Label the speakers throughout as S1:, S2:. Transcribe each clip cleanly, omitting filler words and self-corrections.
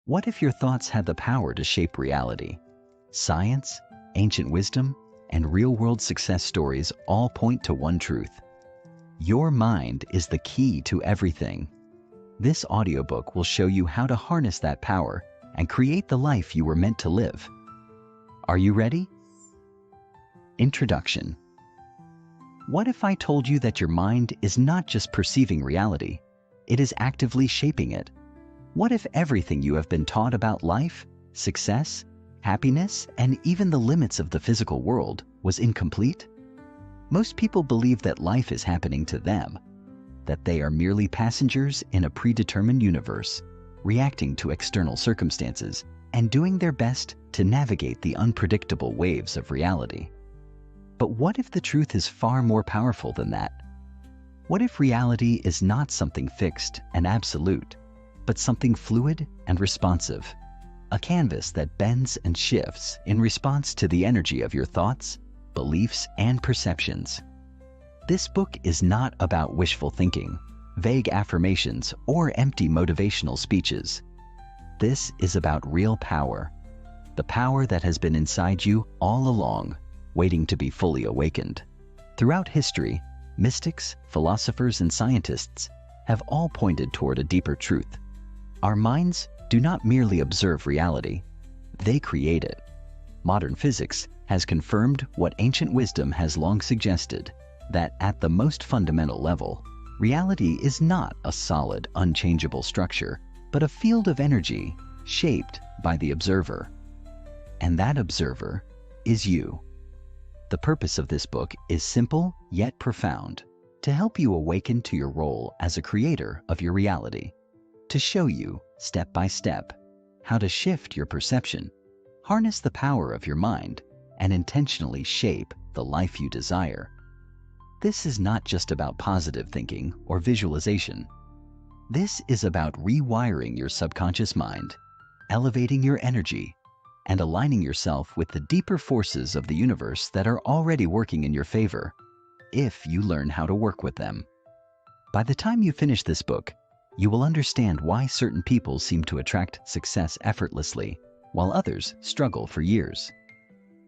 S1: What if your thoughts had the power to shape reality? Science, ancient wisdom, and real-world success stories all point to one truth. Your mind is the key to everything. This audiobook will show you how to harness that power and create the life you were meant to live. Are you ready? Introduction. What if I told you that your mind is not just perceiving reality, it is actively shaping it? What if everything you have been taught about life, success, happiness, and even the limits of the physical world was incomplete? Most people believe that life is happening to them, that they are merely passengers in a predetermined universe, reacting to external circumstances and doing their best to navigate the unpredictable waves of reality. But what if the truth is far more powerful than that? What if reality is not something fixed and absolute, but something fluid and responsive? A canvas that bends and shifts in response to the energy of your thoughts, beliefs, and perceptions. This book is not about wishful thinking, vague affirmations, or empty motivational speeches. This is about real power, the power that has been inside you all along, waiting to be fully awakened. Throughout history, mystics, philosophers, and scientists have all pointed toward a deeper truth. Our minds do not merely observe reality, they create it. Modern physics has confirmed what ancient wisdom has long suggested, that at the most fundamental level, reality is not a solid, unchangeable structure, but a field of energy shaped by the observer. And that observer is you. The purpose of this book is simple yet profound, to help you awaken to your role as a creator of your reality, to show you, step by step, how to shift your perception, harness the power of your mind, and intentionally shape the life you desire. This is not just about positive thinking or visualization. This is about rewiring your subconscious mind, elevating your energy, and aligning yourself with the deeper forces of the universe that are already working in your favor, if you learn how to work with them. By the time you finish this book, you will understand why certain people seem to attract success effortlessly, while others struggle for years.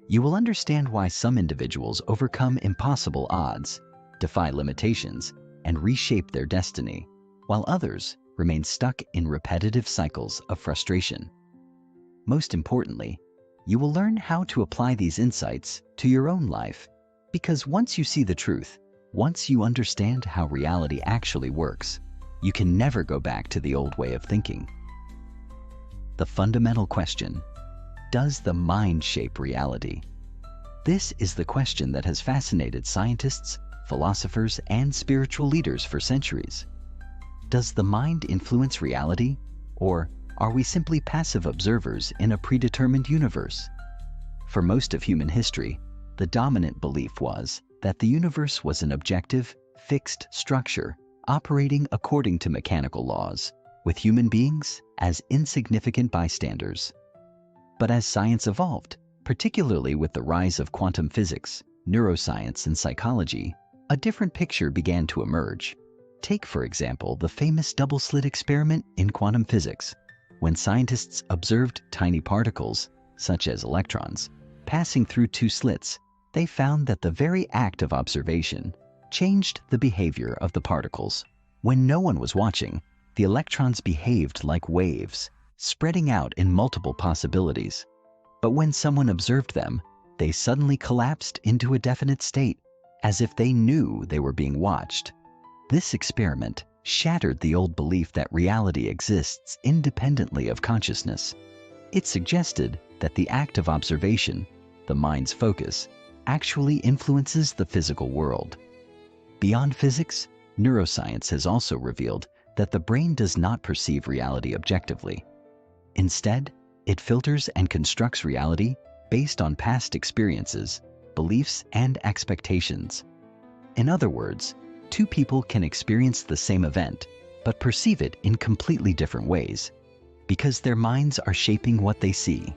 S1: You will understand why some individuals overcome impossible odds, defy limitations, and reshape their destiny, while others remain stuck in repetitive cycles of frustration. Most importantly, you will learn how to apply these insights to your own life, because once you see the truth, once you understand how reality actually works, you can never go back to the old way of thinking. The fundamental question: does the mind shape reality? This is the question that has fascinated scientists, philosophers, and spiritual leaders for centuries. Does the mind influence reality, or are we simply passive observers in a predetermined universe? For most of human history, the dominant belief was that the universe was an objective, fixed structure operating according to mechanical laws, with human beings as insignificant bystanders. But as science evolved, particularly with the rise of quantum physics, neuroscience, and psychology, a different picture began to emerge. Take, for example, the famous double-slit experiment in quantum physics. When scientists observed tiny particles, such as electrons, passing through two slits, they found that the very act of observation changed the behavior of the particles. When no one was watching, the electrons behaved like waves, spreading out in multiple possibilities. But when someone observed them, they suddenly collapsed into a definite state, as if they knew they were being watched. This experiment shattered the old belief that reality exists independently of consciousness. It suggested that the act of observation, the mind's focus, actually influences the physical world. Beyond physics, neuroscience has also revealed that the brain does not perceive reality objectively. Instead, it filters and constructs reality based on past experiences, beliefs, and expectations. In other words, two people can experience the same event, but perceive it in completely different ways, because their minds are shaping what they see.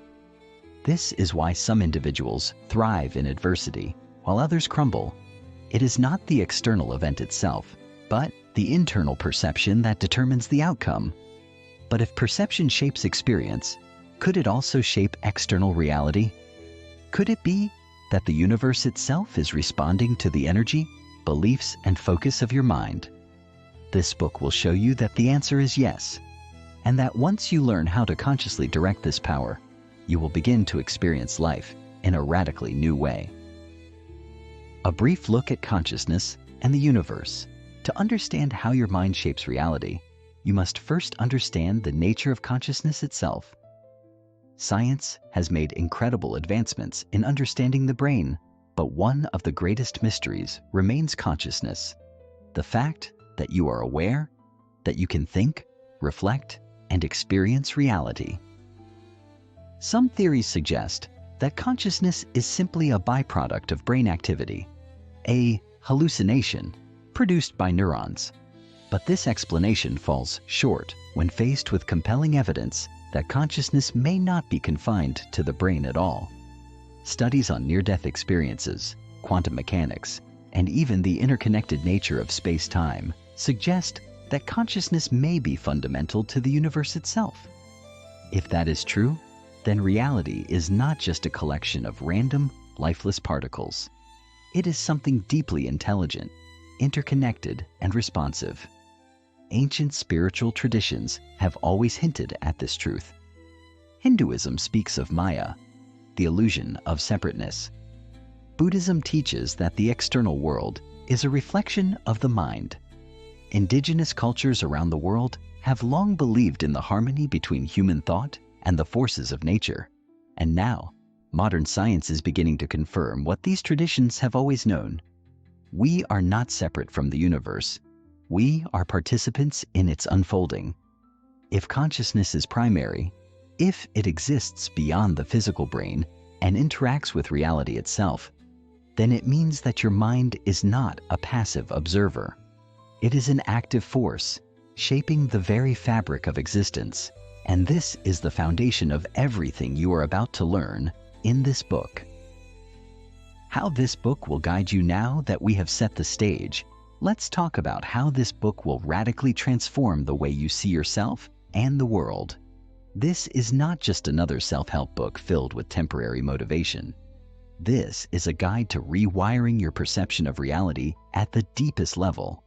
S1: This is why some individuals thrive in adversity, while others crumble. It is not the external event itself, but the internal perception that determines the outcome. But if perception shapes experience, could it also shape external reality? Could it be that the universe itself is responding to the energy, beliefs, and focus of your mind? This book will show you that the answer is yes, and that once you learn how to consciously direct this power, you will begin to experience life in a radically new way. A brief look at consciousness and the universe. To understand how your mind shapes reality, you must first understand the nature of consciousness itself. Science has made incredible advancements in understanding the brain, but one of the greatest mysteries remains consciousness. The fact that you are aware, that you can think, reflect, and experience reality. Some theories suggest that consciousness is simply a byproduct of brain activity, a hallucination produced by neurons. But this explanation falls short when faced with compelling evidence that consciousness may not be confined to the brain at all. Studies on near-death experiences, quantum mechanics, and even the interconnected nature of space-time suggest that consciousness may be fundamental to the universe itself. If that is true, then reality is not just a collection of random, lifeless particles. It is something deeply intelligent, interconnected, and responsive. Ancient spiritual traditions have always hinted at this truth. Hinduism speaks of Maya, the illusion of separateness. Buddhism teaches that the external world is a reflection of the mind. Indigenous cultures around the world have long believed in the harmony between human thought and the forces of nature. And now, modern science is beginning to confirm what these traditions have always known. We are not separate from the universe. We are participants in its unfolding. If consciousness is primary, if it exists beyond the physical brain and interacts with reality itself, then it means that your mind is not a passive observer. It is an active force, shaping the very fabric of existence. And this is the foundation of everything you are about to learn in this book. How this book will guide you now that we have set the stage, let's talk about how this book will radically transform the way you see yourself and the world. This is not just another self-help book filled with temporary motivation. This is a guide to rewiring your perception of reality at the deepest level.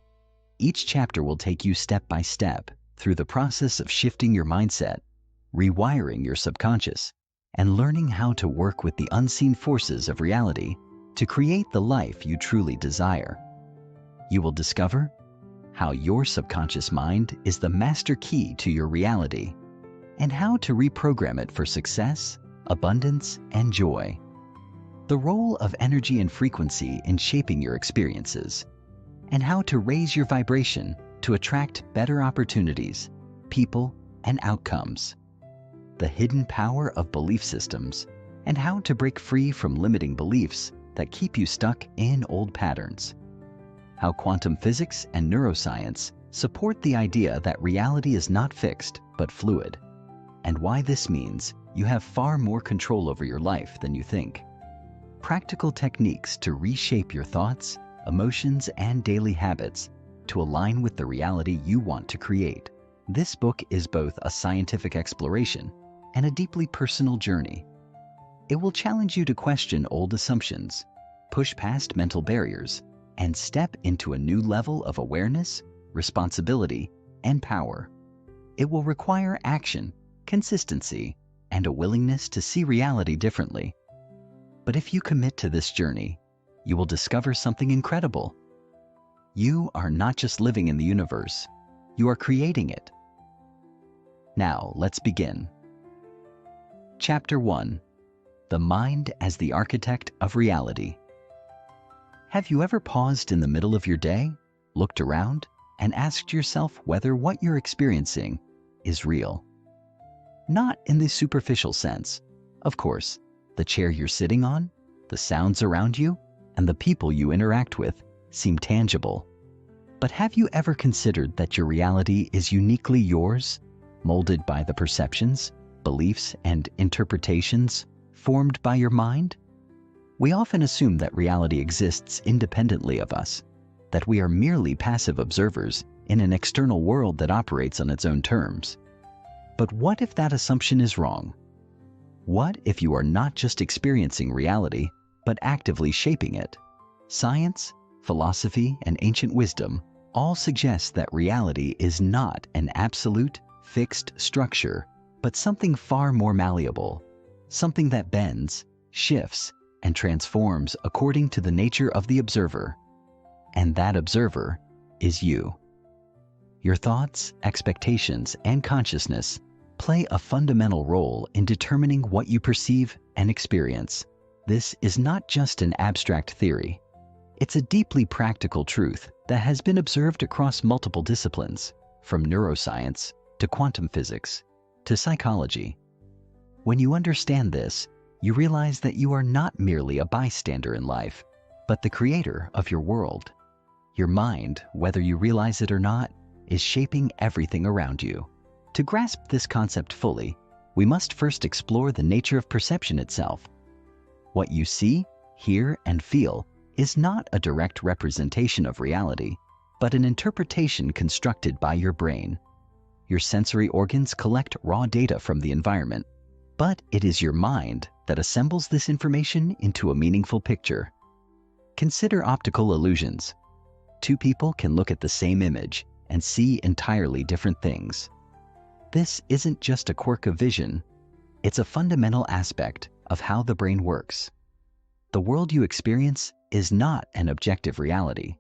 S1: Each chapter will take you step by step through the process of shifting your mindset, rewiring your subconscious, and learning how to work with the unseen forces of reality to create the life you truly desire. You will discover how your subconscious mind is the master key to your reality, and how to reprogram it for success, abundance, and joy. The role of energy and frequency in shaping your experiences, and how to raise your vibration to attract better opportunities, people, and outcomes. The hidden power of belief systems, and how to break free from limiting beliefs that keep you stuck in old patterns. How quantum physics and neuroscience support the idea that reality is not fixed but fluid, and why this means you have far more control over your life than you think. Practical techniques to reshape your thoughts, emotions, and daily habits to align with the reality you want to create. This book is both a scientific exploration and a deeply personal journey. It will challenge you to question old assumptions, push past mental barriers, and step into a new level of awareness, responsibility, and power. It will require action, consistency, and a willingness to see reality differently. But if you commit to this journey, you will discover something incredible. You are not just living in the universe, you are creating it. Now, let's begin. Chapter 1. The Mind as the Architect of Reality. Have you ever paused in the middle of your day, looked around, and asked yourself whether what you're experiencing is real? Not in the superficial sense. Of course, the chair you're sitting on, the sounds around you, and the people you interact with seem tangible. But have you ever considered that your reality is uniquely yours, molded by the perceptions, beliefs, and interpretations formed by your mind? We often assume that reality exists independently of us, that we are merely passive observers in an external world that operates on its own terms. But what if that assumption is wrong? What if you are not just experiencing reality, but actively shaping it? Science, philosophy, and ancient wisdom all suggest that reality is not an absolute, fixed structure, but something far more malleable, something that bends, shifts, and transforms according to the nature of the observer. And that observer is you. Your thoughts, expectations, and consciousness play a fundamental role in determining what you perceive and experience. This is not just an abstract theory. It's a deeply practical truth that has been observed across multiple disciplines, from neuroscience to quantum physics to psychology. When you understand this, you realize that you are not merely a bystander in life, but the creator of your world. Your mind, whether you realize it or not, is shaping everything around you. To grasp this concept fully, we must first explore the nature of perception itself. What you see, hear, and feel is not a direct representation of reality, but an interpretation constructed by your brain. Your sensory organs collect raw data from the environment, but it is your mind that assembles this information into a meaningful picture. Consider optical illusions. Two people can look at the same image and see entirely different things. This isn't just a quirk of vision, it's a fundamental aspect of how the brain works. The world you experience is not an objective reality.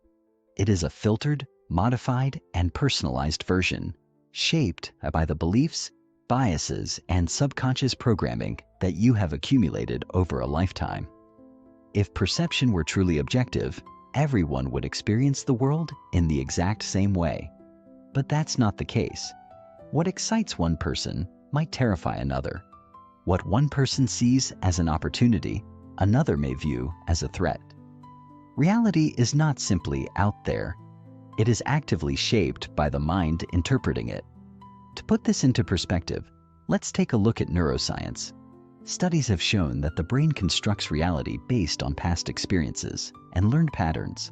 S1: It is a filtered, modified, and personalized version, shaped by the beliefs, biases, and subconscious programming that you have accumulated over a lifetime. If perception were truly objective, everyone would experience the world in the exact same way. But that's not the case. What excites one person might terrify another. What one person sees as an opportunity, another may view as a threat. Reality is not simply out there. It is actively shaped by the mind interpreting it. To put this into perspective, let's take a look at neuroscience. Studies have shown that the brain constructs reality based on past experiences and learned patterns.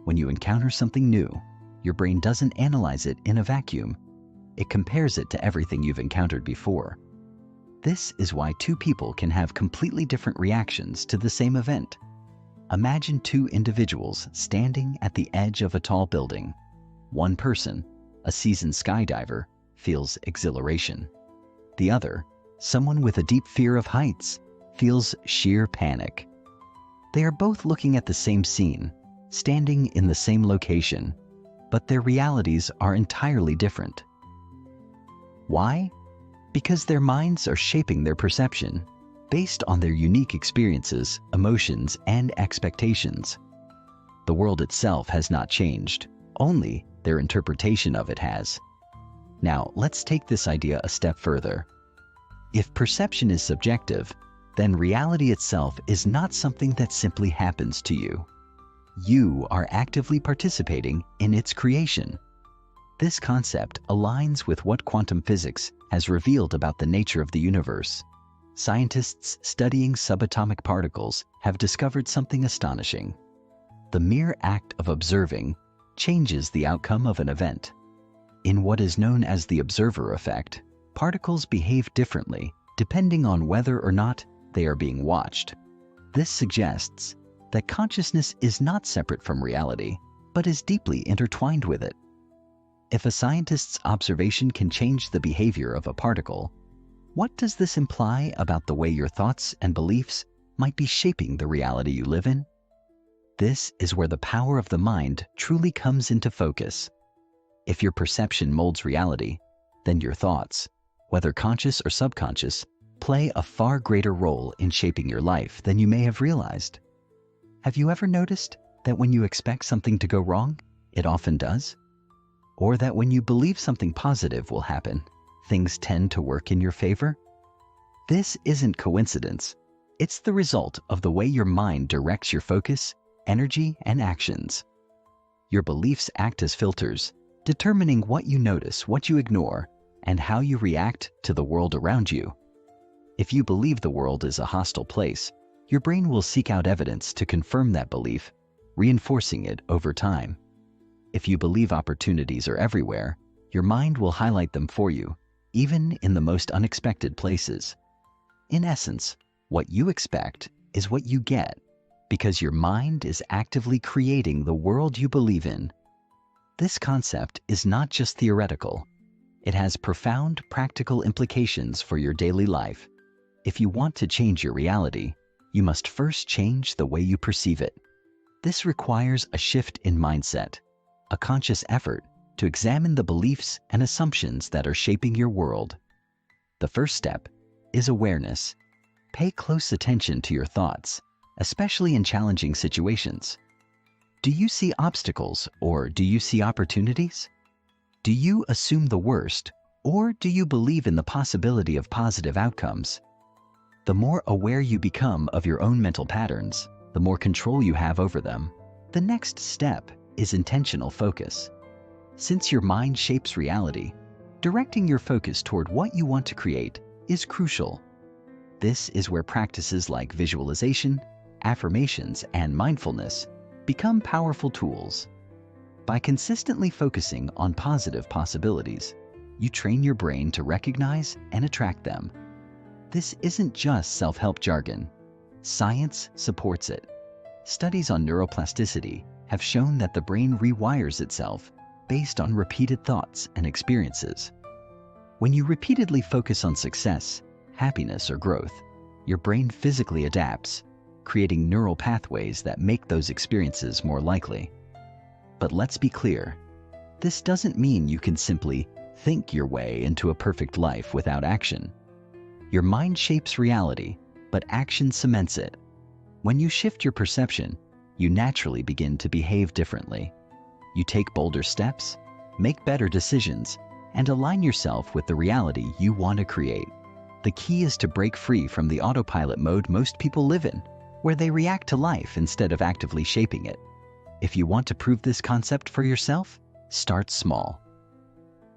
S1: When you encounter something new, your brain doesn't analyze it in a vacuum. It compares it to everything you've encountered before. This is why two people can have completely different reactions to the same event. Imagine two individuals standing at the edge of a tall building. One person, a seasoned skydiver, feels exhilaration. The other, someone with a deep fear of heights, feels sheer panic. They are both looking at the same scene, standing in the same location, but their realities are entirely different. Why? Because their minds are shaping their perception based on their unique experiences, emotions, and expectations. The world itself has not changed, only their interpretation of it has. Now, let's take this idea a step further. If perception is subjective, then reality itself is not something that simply happens to you. You are actively participating in its creation. This concept aligns with what quantum physics has revealed about the nature of the universe. Scientists studying subatomic particles have discovered something astonishing. The mere act of observing changes the outcome of an event. In what is known as the observer effect, particles behave differently depending on whether or not they are being watched. This suggests that consciousness is not separate from reality, but is deeply intertwined with it. If a scientist's observation can change the behavior of a particle, what does this imply about the way your thoughts and beliefs might be shaping the reality you live in? This is where the power of the mind truly comes into focus. If your perception molds reality, then your thoughts, whether conscious or subconscious, play a far greater role in shaping your life than you may have realized. Have you ever noticed that when you expect something to go wrong, it often does? Or that when you believe something positive will happen, things tend to work in your favor? This isn't coincidence. It's the result of the way your mind directs your focus, energy, and actions. Your beliefs act as filters, determining what you notice, what you ignore, and how you react to the world around you. If you believe the world is a hostile place, your brain will seek out evidence to confirm that belief, reinforcing it over time. If you believe opportunities are everywhere, your mind will highlight them for you, even in the most unexpected places. In essence, what you expect is what you get, because your mind is actively creating the world you believe in. This concept is not just theoretical. It has profound practical implications for your daily life. If you want to change your reality, you must first change the way you perceive it. This requires a shift in mindset, a conscious effort to examine the beliefs and assumptions that are shaping your world. The first step is awareness. Pay close attention to your thoughts, especially in challenging situations. Do you see obstacles or do you see opportunities? Do you assume the worst or do you believe in the possibility of positive outcomes? The more aware you become of your own mental patterns, the more control you have over them. The next step is intentional focus. Since your mind shapes reality, directing your focus toward what you want to create is crucial. This is where practices like visualization, affirmations, and mindfulness become powerful tools. By consistently focusing on positive possibilities, you train your brain to recognize and attract them. This isn't just self-help jargon. Science supports it. Studies on neuroplasticity have shown that the brain rewires itself based on repeated thoughts and experiences. When you repeatedly focus on success, happiness, or growth, your brain physically adapts, creating neural pathways that make those experiences more likely. But let's be clear, this doesn't mean you can simply think your way into a perfect life without action. Your mind shapes reality, but action cements it. When you shift your perception, you naturally begin to behave differently. You take bolder steps, make better decisions, and align yourself with the reality you want to create. The key is to break free from the autopilot mode most people live in, where they react to life instead of actively shaping it. If you want to prove this concept for yourself, start small.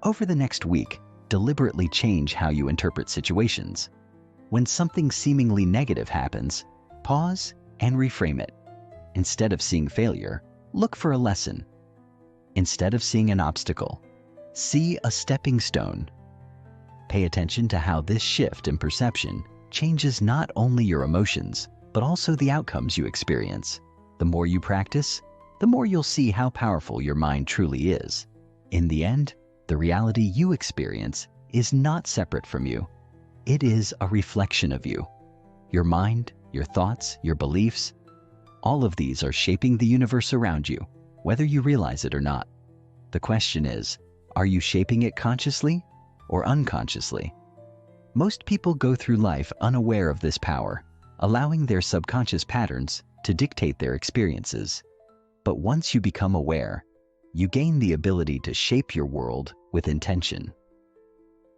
S1: Over the next week, deliberately change how you interpret situations. When something seemingly negative happens, pause and reframe it. Instead of seeing failure, look for a lesson. Instead of seeing an obstacle, see a stepping stone. Pay attention to how this shift in perception changes not only your emotions, but also the outcomes you experience. The more you practice, the more you'll see how powerful your mind truly is. In the end, the reality you experience is not separate from you. It is a reflection of you. Your mind, your thoughts, your beliefs, all of these are shaping the universe around you, whether you realize it or not. The question is, are you shaping it consciously or unconsciously? Most people go through life unaware of this power, allowing their subconscious patterns to dictate their experiences. But once you become aware, you gain the ability to shape your world with intention.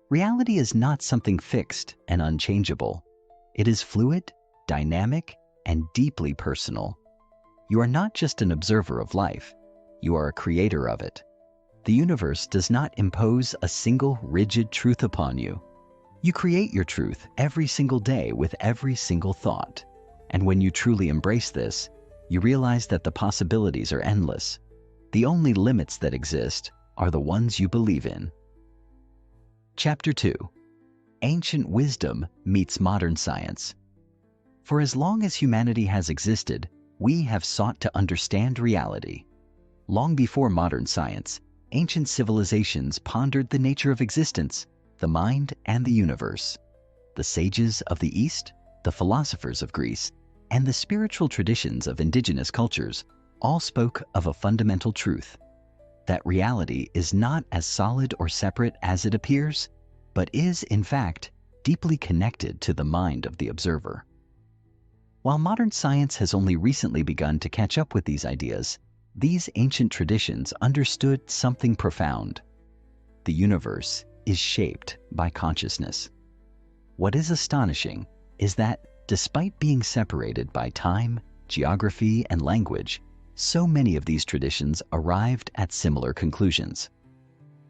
S1: Reality is not something fixed and unchangeable. It is fluid, dynamic, and deeply personal. You are not just an observer of life, you are a creator of it. The universe does not impose a single rigid truth upon you. You create your truth every single day with every single thought. And when you truly embrace this, you realize that the possibilities are endless. The only limits that exist are the ones you believe in. Chapter 2. Ancient Wisdom Meets Modern Science. For as long as humanity has existed, we have sought to understand reality. Long before modern science, ancient civilizations pondered the nature of existence, the mind, and the universe. The sages of the East, the philosophers of Greece, and the spiritual traditions of indigenous cultures all spoke of a fundamental truth: that reality is not as solid or separate as it appears, but is, in fact, deeply connected to the mind of the observer. While modern science has only recently begun to catch up with these ideas, these ancient traditions understood something profound. The universe is shaped by consciousness. What is astonishing is that, despite being separated by time, geography, and language, so many of these traditions arrived at similar conclusions.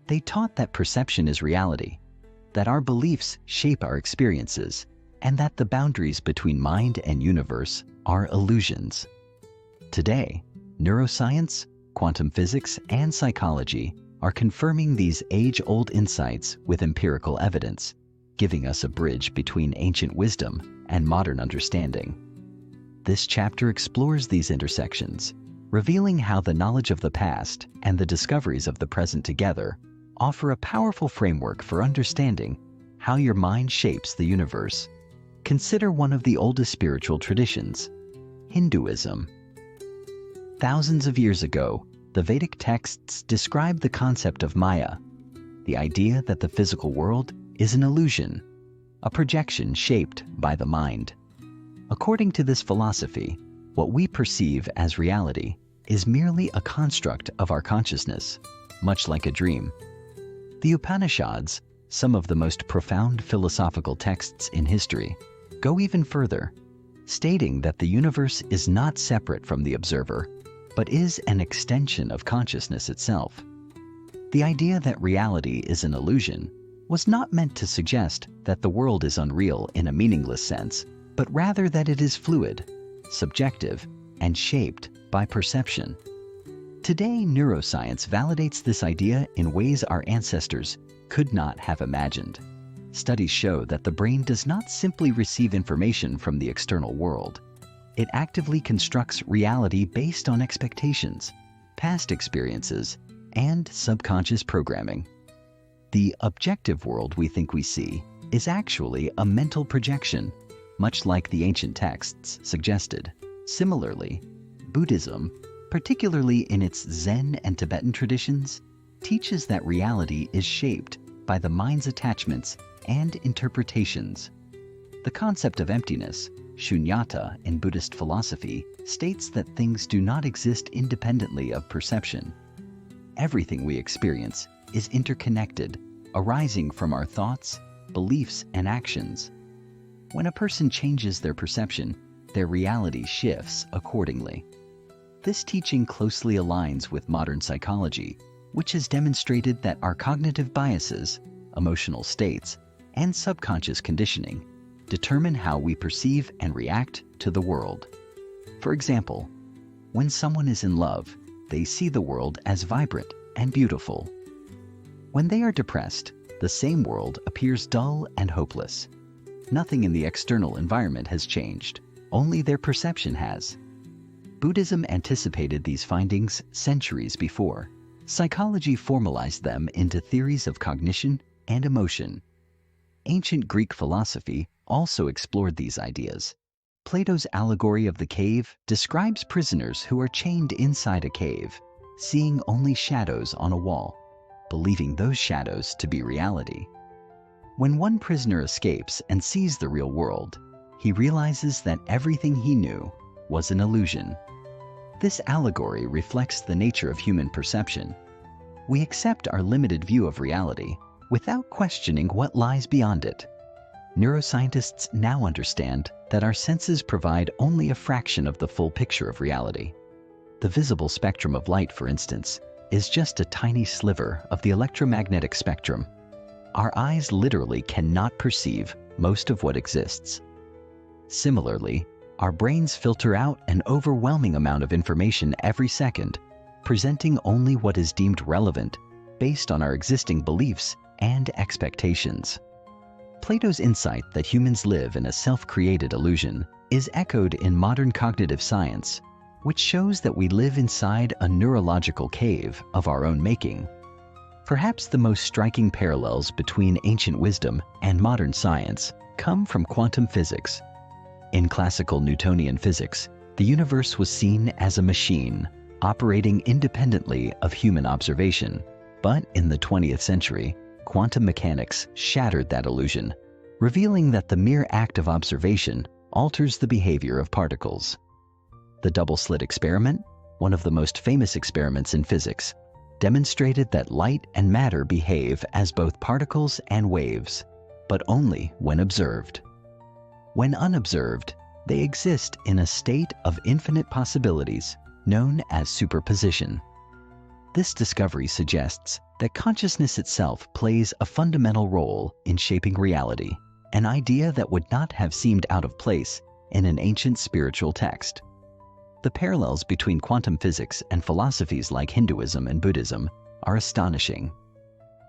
S1: They taught that perception is reality, that our beliefs shape our experiences, and that the boundaries between mind and universe are illusions. Today, neuroscience, quantum physics, and psychology are confirming these age-old insights with empirical evidence, giving us a bridge between ancient wisdom and modern understanding. This chapter explores these intersections, revealing how the knowledge of the past and the discoveries of the present together offer a powerful framework for understanding how your mind shapes the universe. Consider one of the oldest spiritual traditions, Hinduism. Thousands of years ago, the Vedic texts describe the concept of Maya, the idea that the physical world is an illusion, a projection shaped by the mind. According to this philosophy, what we perceive as reality is merely a construct of our consciousness, much like a dream. The Upanishads, some of the most profound philosophical texts in history, go even further, stating that the universe is not separate from the observer, but is an extension of consciousness itself. The idea that reality is an illusion was not meant to suggest that the world is unreal in a meaningless sense, but rather that it is fluid, subjective, and shaped by perception. Today, neuroscience validates this idea in ways our ancestors could not have imagined. Studies show that the brain does not simply receive information from the external world. It actively constructs reality based on expectations, past experiences, and subconscious programming. The objective world we think we see is actually a mental projection, much like the ancient texts suggested. Similarly, Buddhism, particularly in its Zen and Tibetan traditions, teaches that reality is shaped by the mind's attachments and interpretations. The concept of emptiness, shunyata in Buddhist philosophy, states that things do not exist independently of perception. Everything we experience is interconnected, arising from our thoughts, beliefs, and actions. When a person changes their perception, their reality shifts accordingly. This teaching closely aligns with modern psychology, which has demonstrated that our cognitive biases, emotional states, and subconscious conditioning determine how we perceive and react to the world. For example, when someone is in love, they see the world as vibrant and beautiful. When they are depressed, the same world appears dull and hopeless. Nothing in the external environment has changed, only their perception has. Buddhism anticipated these findings centuries before. Psychology formalized them into theories of cognition and emotion. Ancient Greek philosophy also explored these ideas. Plato's allegory of the cave describes prisoners who are chained inside a cave, seeing only shadows on a wall, believing those shadows to be reality. When one prisoner escapes and sees the real world, he realizes that everything he knew was an illusion. This allegory reflects the nature of human perception. We accept our limited view of reality without questioning what lies beyond it. Neuroscientists now understand that our senses provide only a fraction of the full picture of reality. The visible spectrum of light, for instance, is just a tiny sliver of the electromagnetic spectrum. Our eyes literally cannot perceive most of what exists. Similarly, our brains filter out an overwhelming amount of information every second, presenting only what is deemed relevant based on our existing beliefs and expectations. Plato's insight that humans live in a self-created illusion is echoed in modern cognitive science, which shows that we live inside a neurological cave of our own making. Perhaps the most striking parallels between ancient wisdom and modern science come from quantum physics. In classical Newtonian physics, the universe was seen as a machine operating independently of human observation. But in the 20th century, quantum mechanics shattered that illusion, revealing that the mere act of observation alters the behavior of particles. The double-slit experiment, one of the most famous experiments in physics, demonstrated that light and matter behave as both particles and waves, but only when observed. When unobserved, they exist in a state of infinite possibilities, known as superposition. This discovery suggests that consciousness itself plays a fundamental role in shaping reality, an idea that would not have seemed out of place in an ancient spiritual text. The parallels between quantum physics and philosophies like Hinduism and Buddhism are astonishing.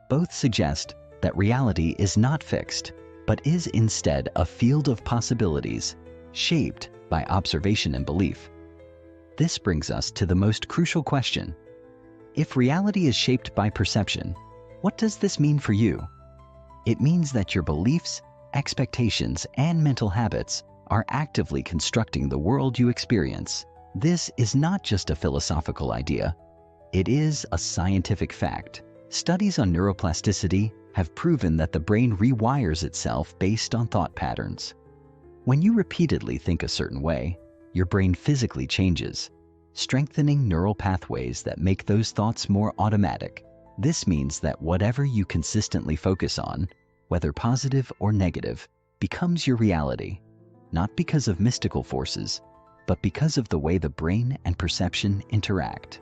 S1: Both suggest that reality is not fixed, but is instead a field of possibilities, shaped by observation and belief. This brings us to the most crucial question. If reality is shaped by perception, what does this mean for you? It means that your beliefs, expectations, and mental habits are actively constructing the world you experience. This is not just a philosophical idea. It is a scientific fact. Studies on neuroplasticity have proven that the brain rewires itself based on thought patterns. When you repeatedly think a certain way, your brain physically changes, strengthening neural pathways that make those thoughts more automatic. This means that whatever you consistently focus on, whether positive or negative, becomes your reality, not because of mystical forces, but because of the way the brain and perception interact.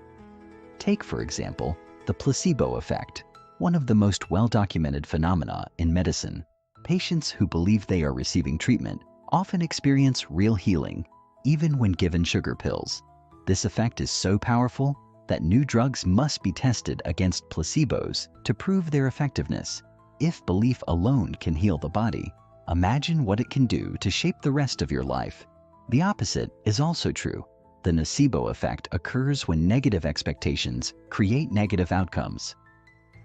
S1: Take, for example, the placebo effect, one of the most well-documented phenomena in medicine. Patients who believe they are receiving treatment often experience real healing, even when given sugar pills. This effect is so powerful that new drugs must be tested against placebos to prove their effectiveness. If belief alone can heal the body, imagine what it can do to shape the rest of your life. The opposite is also true. The nocebo effect occurs when negative expectations create negative outcomes.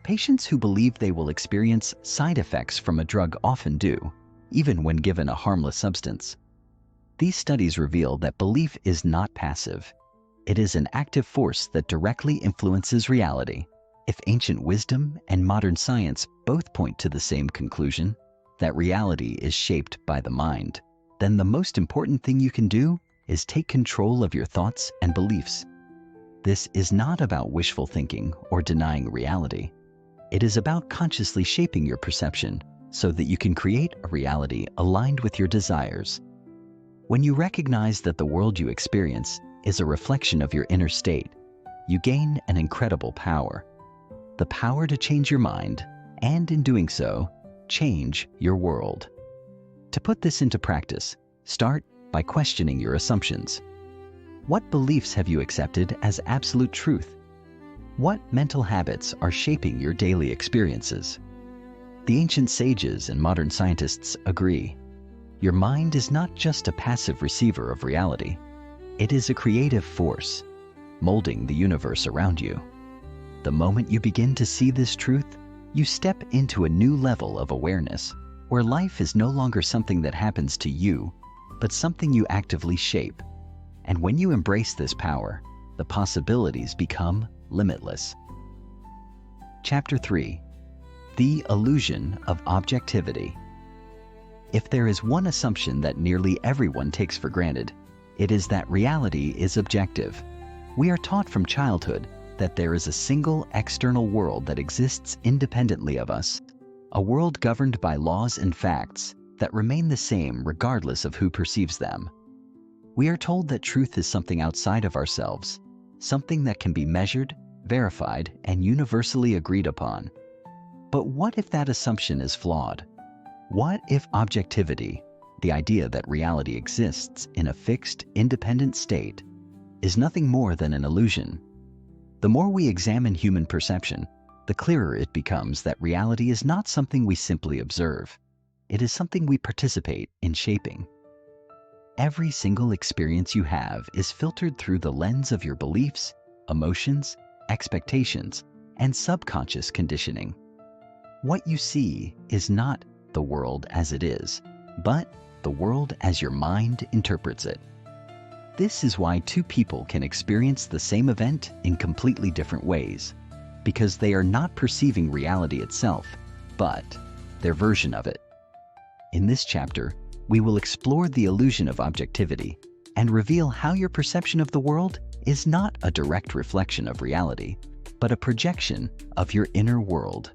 S1: Patients who believe they will experience side effects from a drug often do, even when given a harmless substance. These studies reveal that belief is not passive. It is an active force that directly influences reality. If ancient wisdom and modern science both point to the same conclusion, that reality is shaped by the mind, then the most important thing you can do is take control of your thoughts and beliefs. This is not about wishful thinking or denying reality. It is about consciously shaping your perception so that you can create a reality aligned with your desires. When you recognize that the world you experience is a reflection of your inner state, you gain an incredible power. The power to change your mind, and in doing so, change your world. To put this into practice, start by questioning your assumptions. What beliefs have you accepted as absolute truth? What mental habits are shaping your daily experiences? The ancient sages and modern scientists agree. Your mind is not just a passive receiver of reality. It is a creative force, molding the universe around you. The moment you begin to see this truth, you step into a new level of awareness, where life is no longer something that happens to you, but something you actively shape. And when you embrace this power, the possibilities become limitless. Chapter 3. The Illusion of Objectivity. If there is one assumption that nearly everyone takes for granted, it is that reality is objective. We are taught from childhood that there is a single external world that exists independently of us, a world governed by laws and facts that remain the same regardless of who perceives them. We are told that truth is something outside of ourselves, something that can be measured, verified, and universally agreed upon. But what if that assumption is flawed? What if objectivity, the idea that reality exists in a fixed, independent state, is nothing more than an illusion? The more we examine human perception, the clearer it becomes that reality is not something we simply observe. It is something we participate in shaping. Every single experience you have is filtered through the lens of your beliefs, emotions, expectations, and subconscious conditioning. What you see is not the world as it is, but the world as your mind interprets it. This is why two people can experience the same event in completely different ways, because they are not perceiving reality itself, but their version of it. In this chapter, we will explore the illusion of objectivity and reveal how your perception of the world is not a direct reflection of reality, but a projection of your inner world.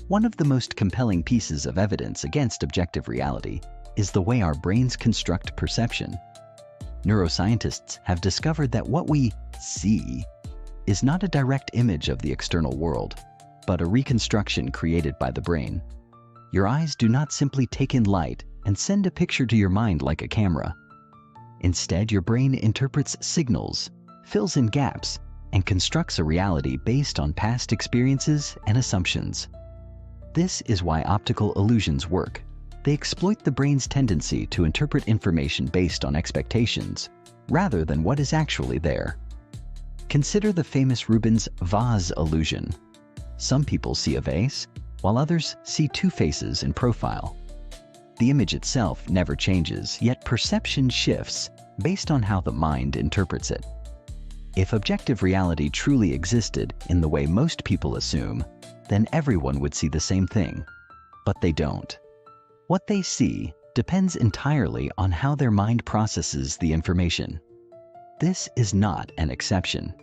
S1: One of the most compelling pieces of evidence against objective reality is the way our brains construct perception. Neuroscientists have discovered that what we see is not a direct image of the external world, but a reconstruction created by the brain. Your eyes do not simply take in light and send a picture to your mind like a camera. Instead, your brain interprets signals, fills in gaps, and constructs a reality based on past experiences and assumptions. This is why optical illusions work. They exploit the brain's tendency to interpret information based on expectations, rather than what is actually there. Consider the famous Rubens vase illusion. Some people see a vase, while others see two faces in profile. The image itself never changes, yet perception shifts based on how the mind interprets it. If objective reality truly existed in the way most people assume, then everyone would see the same thing. But they don't. What they see depends entirely on how their mind processes the information. This is not an exception.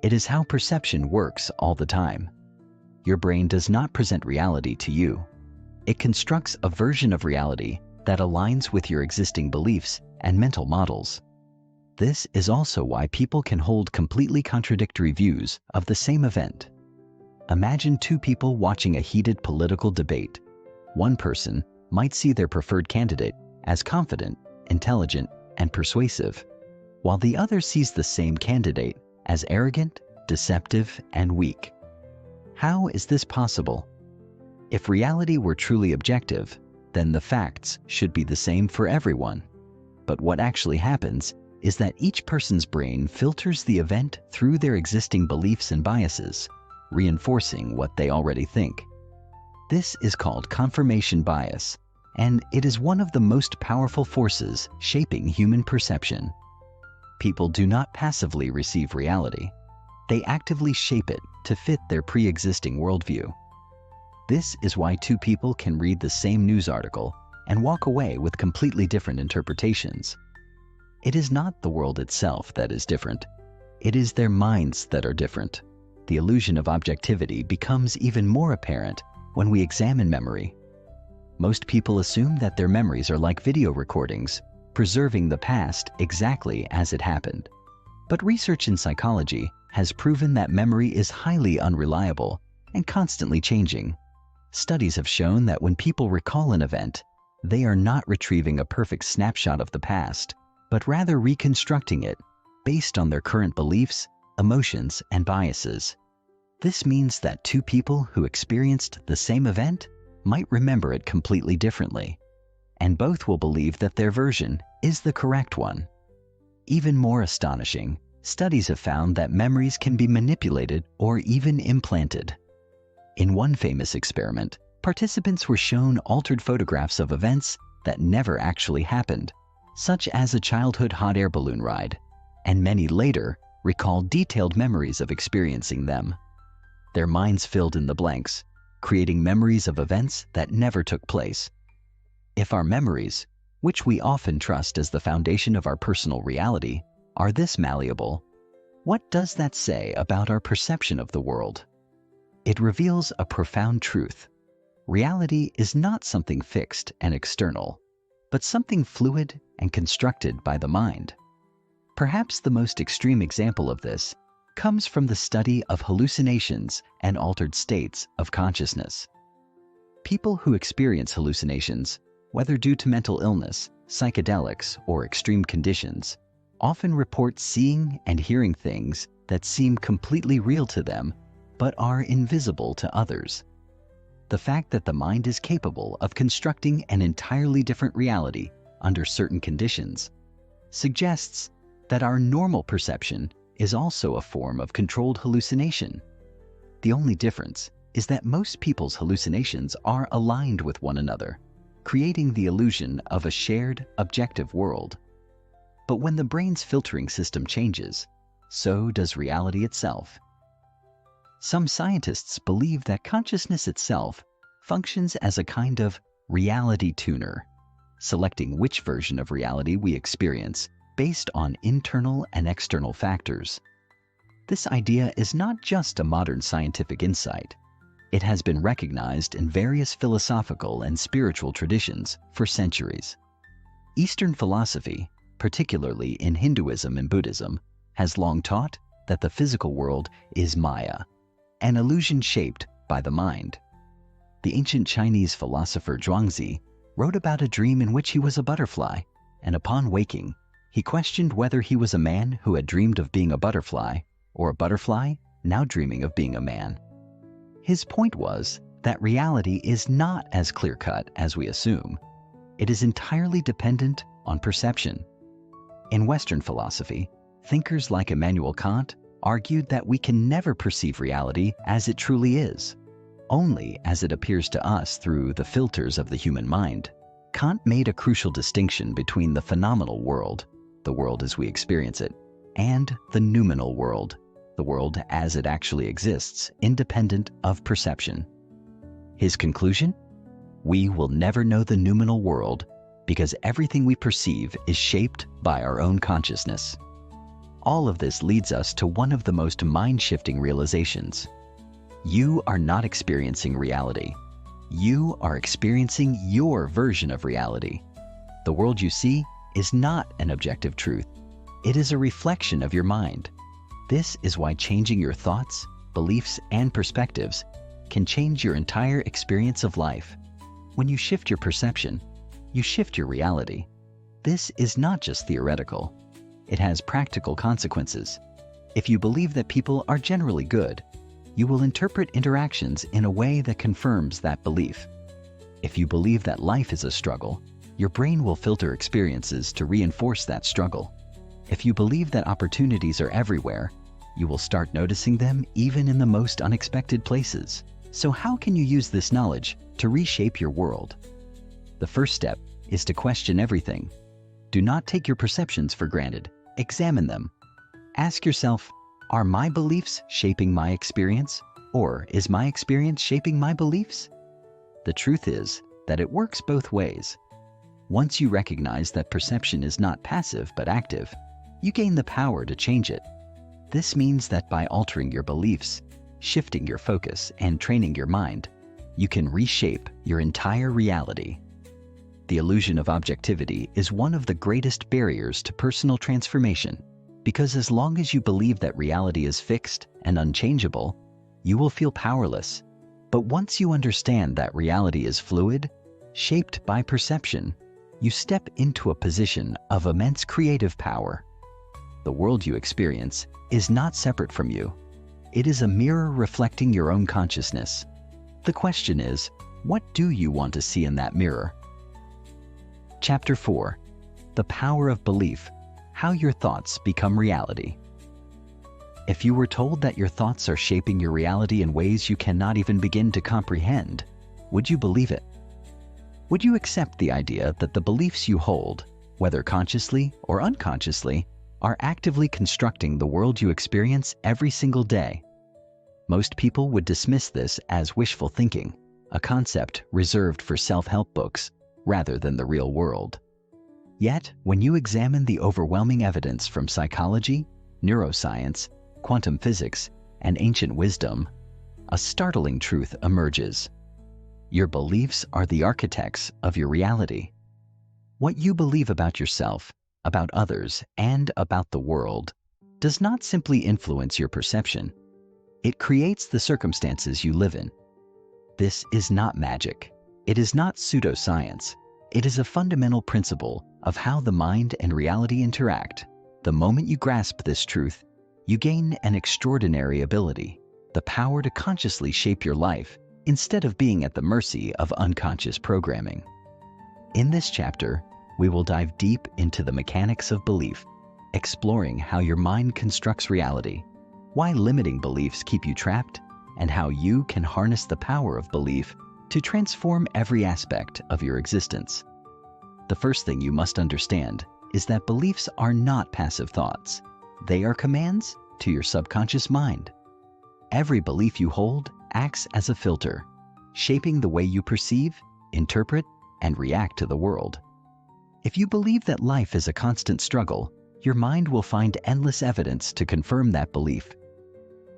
S1: It is how perception works all the time. Your brain does not present reality to you. It constructs a version of reality that aligns with your existing beliefs and mental models. This is also why people can hold completely contradictory views of the same event. Imagine two people watching a heated political debate. One person might see their preferred candidate as confident, intelligent, and persuasive, while the other sees the same candidate as arrogant, deceptive, and weak. How is this possible? If reality were truly objective, then the facts should be the same for everyone. But what actually happens is that each person's brain filters the event through their existing beliefs and biases, reinforcing what they already think. This is called confirmation bias, and it is one of the most powerful forces shaping human perception. People do not passively receive reality. They actively shape it to fit their pre-existing worldview. This is why two people can read the same news article and walk away with completely different interpretations. It is not the world itself that is different. It is their minds that are different. The illusion of objectivity becomes even more apparent when we examine memory. Most people assume that their memories are like video recordings, preserving the past exactly as it happened. But research in psychology has proven that memory is highly unreliable and constantly changing. Studies have shown that when people recall an event, they are not retrieving a perfect snapshot of the past, but rather reconstructing it based on their current beliefs, emotions, and biases. This means that two people who experienced the same event might remember it completely differently, and both will believe that their version is the correct one. Even more astonishing, studies have found that memories can be manipulated or even implanted. In one famous experiment, participants were shown altered photographs of events that never actually happened, such as a childhood hot air balloon ride, and many later recalled detailed memories of experiencing them. Their minds filled in the blanks, creating memories of events that never took place. If our memories, which we often trust as the foundation of our personal reality, are this malleable, what does that say about our perception of the world? It reveals a profound truth. Reality is not something fixed and external, but something fluid and constructed by the mind. Perhaps the most extreme example of this comes from the study of hallucinations and altered states of consciousness. People who experience hallucinations, whether due to mental illness, psychedelics, or extreme conditions, often report seeing and hearing things that seem completely real to them but are invisible to others. The fact that the mind is capable of constructing an entirely different reality under certain conditions suggests that our normal perception is also a form of controlled hallucination. The only difference is that most people's hallucinations are aligned with one another, creating the illusion of a shared, objective world. But when the brain's filtering system changes, so does reality itself. Some scientists believe that consciousness itself functions as a kind of reality tuner, selecting which version of reality we experience based on internal and external factors. This idea is not just a modern scientific insight. It has been recognized in various philosophical and spiritual traditions for centuries. Eastern philosophy, particularly in Hinduism and Buddhism, has long taught that the physical world is Maya, an illusion shaped by the mind. The ancient Chinese philosopher Zhuangzi wrote about a dream in which he was a butterfly, and upon waking, he questioned whether he was a man who had dreamed of being a butterfly or a butterfly now dreaming of being a man. His point was that reality is not as clear-cut as we assume. It is entirely dependent on perception. In Western philosophy, thinkers like Immanuel Kant argued that we can never perceive reality as it truly is, only as it appears to us through the filters of the human mind. Kant made a crucial distinction between the phenomenal world, the world as we experience it, and the noumenal world, the world as it actually exists, independent of perception. His conclusion? We will never know the noumenal world because everything we perceive is shaped by our own consciousness. All of this leads us to one of the most mind-shifting realizations. You are not experiencing reality. You are experiencing your version of reality. The world you see is not an objective truth. It is a reflection of your mind. This is why changing your thoughts, beliefs, and perspectives can change your entire experience of life. When you shift your perception, you shift your reality. This is not just theoretical. It has practical consequences. If you believe that people are generally good, you will interpret interactions in a way that confirms that belief. If you believe that life is a struggle, your brain will filter experiences to reinforce that struggle. If you believe that opportunities are everywhere, you will start noticing them even in the most unexpected places. So how can you use this knowledge to reshape your world? The first step is to question everything. Do not take your perceptions for granted. Examine them. Ask yourself, are my beliefs shaping my experience? Or is my experience shaping my beliefs? The truth is that it works both ways. Once you recognize that perception is not passive but active, you gain the power to change it. This means that by altering your beliefs, shifting your focus, and training your mind, you can reshape your entire reality. The illusion of objectivity is one of the greatest barriers to personal transformation, because as long as you believe that reality is fixed and unchangeable, you will feel powerless. But once you understand that reality is fluid, shaped by perception, you step into a position of immense creative power. The world you experience is not separate from you. It is a mirror reflecting your own consciousness. The question is, what do you want to see in that mirror? Chapter 4. The Power of Belief: How Your Thoughts Become Reality. If you were told that your thoughts are shaping your reality in ways you cannot even begin to comprehend, would you believe it? Would you accept the idea that the beliefs you hold, whether consciously or unconsciously, are actively constructing the world you experience every single day? Most people would dismiss this as wishful thinking, a concept reserved for self-help books rather than the real world. Yet, when you examine the overwhelming evidence from psychology, neuroscience, quantum physics, and ancient wisdom, a startling truth emerges. Your beliefs are the architects of your reality. What you believe about yourself, about others, and about the world does not simply influence your perception. It creates the circumstances you live in. This is not magic. It is not pseudoscience. It is a fundamental principle of how the mind and reality interact. The moment you grasp this truth, you gain an extraordinary ability, the power to consciously shape your life instead of being at the mercy of unconscious programming. In this chapter, we will dive deep into the mechanics of belief, exploring how your mind constructs reality, why limiting beliefs keep you trapped, and how you can harness the power of belief to transform every aspect of your existence. The first thing you must understand is that beliefs are not passive thoughts. They are commands to your subconscious mind. Every belief you hold acts as a filter, shaping the way you perceive, interpret, and react to the world. If you believe that life is a constant struggle, your mind will find endless evidence to confirm that belief.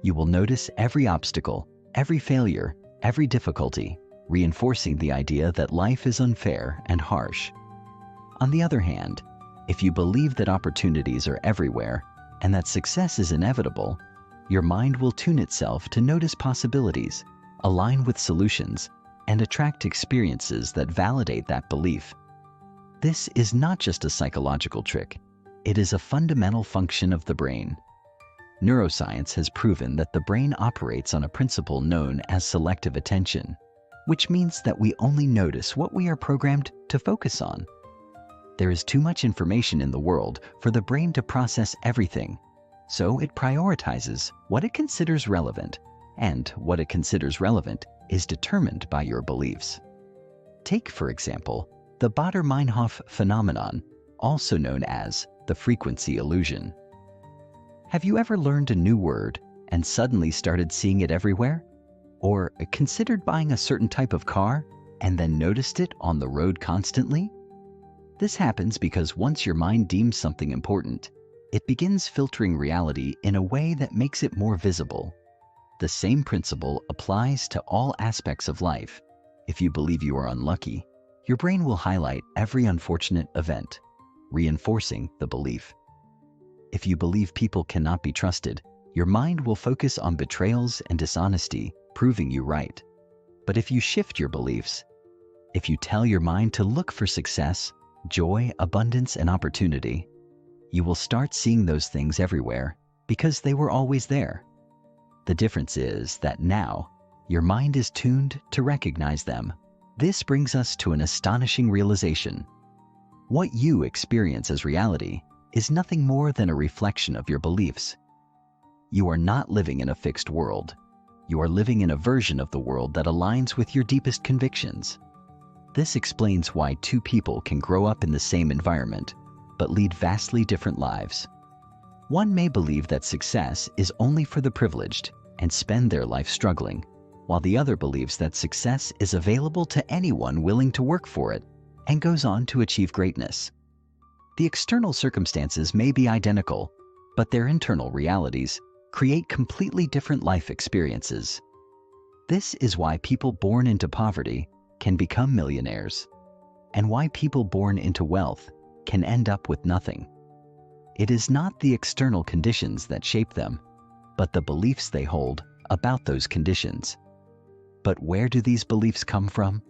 S1: You will notice every obstacle, every failure, every difficulty, reinforcing the idea that life is unfair and harsh. On the other hand, if you believe that opportunities are everywhere and that success is inevitable, your mind will tune itself to notice possibilities, align with solutions, and attract experiences that validate that belief. This is not just a psychological trick. It is a fundamental function of the brain. Neuroscience has proven that the brain operates on a principle known as selective attention, which means that we only notice what we are programmed to focus on. There is too much information in the world for the brain to process everything, so it prioritizes what it considers relevant, and what it considers relevant is determined by your beliefs. Take, for example, the Baader-Meinhof phenomenon, also known as the frequency illusion. Have you ever learned a new word and suddenly started seeing it everywhere? Or considered buying a certain type of car and then noticed it on the road constantly? This happens because once your mind deems something important, it begins filtering reality in a way that makes it more visible. The same principle applies to all aspects of life. If you believe you are unlucky, your brain will highlight every unfortunate event, reinforcing the belief. If you believe people cannot be trusted, your mind will focus on betrayals and dishonesty, proving you right. But if you shift your beliefs, if you tell your mind to look for success, joy, abundance, and opportunity, you will start seeing those things everywhere because they were always there. The difference is that now, your mind is tuned to recognize them. This brings us to an astonishing realization. What you experience as reality is nothing more than a reflection of your beliefs. You are not living in a fixed world. You are living in a version of the world that aligns with your deepest convictions. This explains why two people can grow up in the same environment, but lead vastly different lives. One may believe that success is only for the privileged and spend their life struggling, while the other believes that success is available to anyone willing to work for it and goes on to achieve greatness. The external circumstances may be identical, but their internal realities create completely different life experiences. This is why people born into poverty can become millionaires, and why people born into wealth can end up with nothing. It is not the external conditions that shape them, but the beliefs they hold about those conditions. But where do these beliefs come from?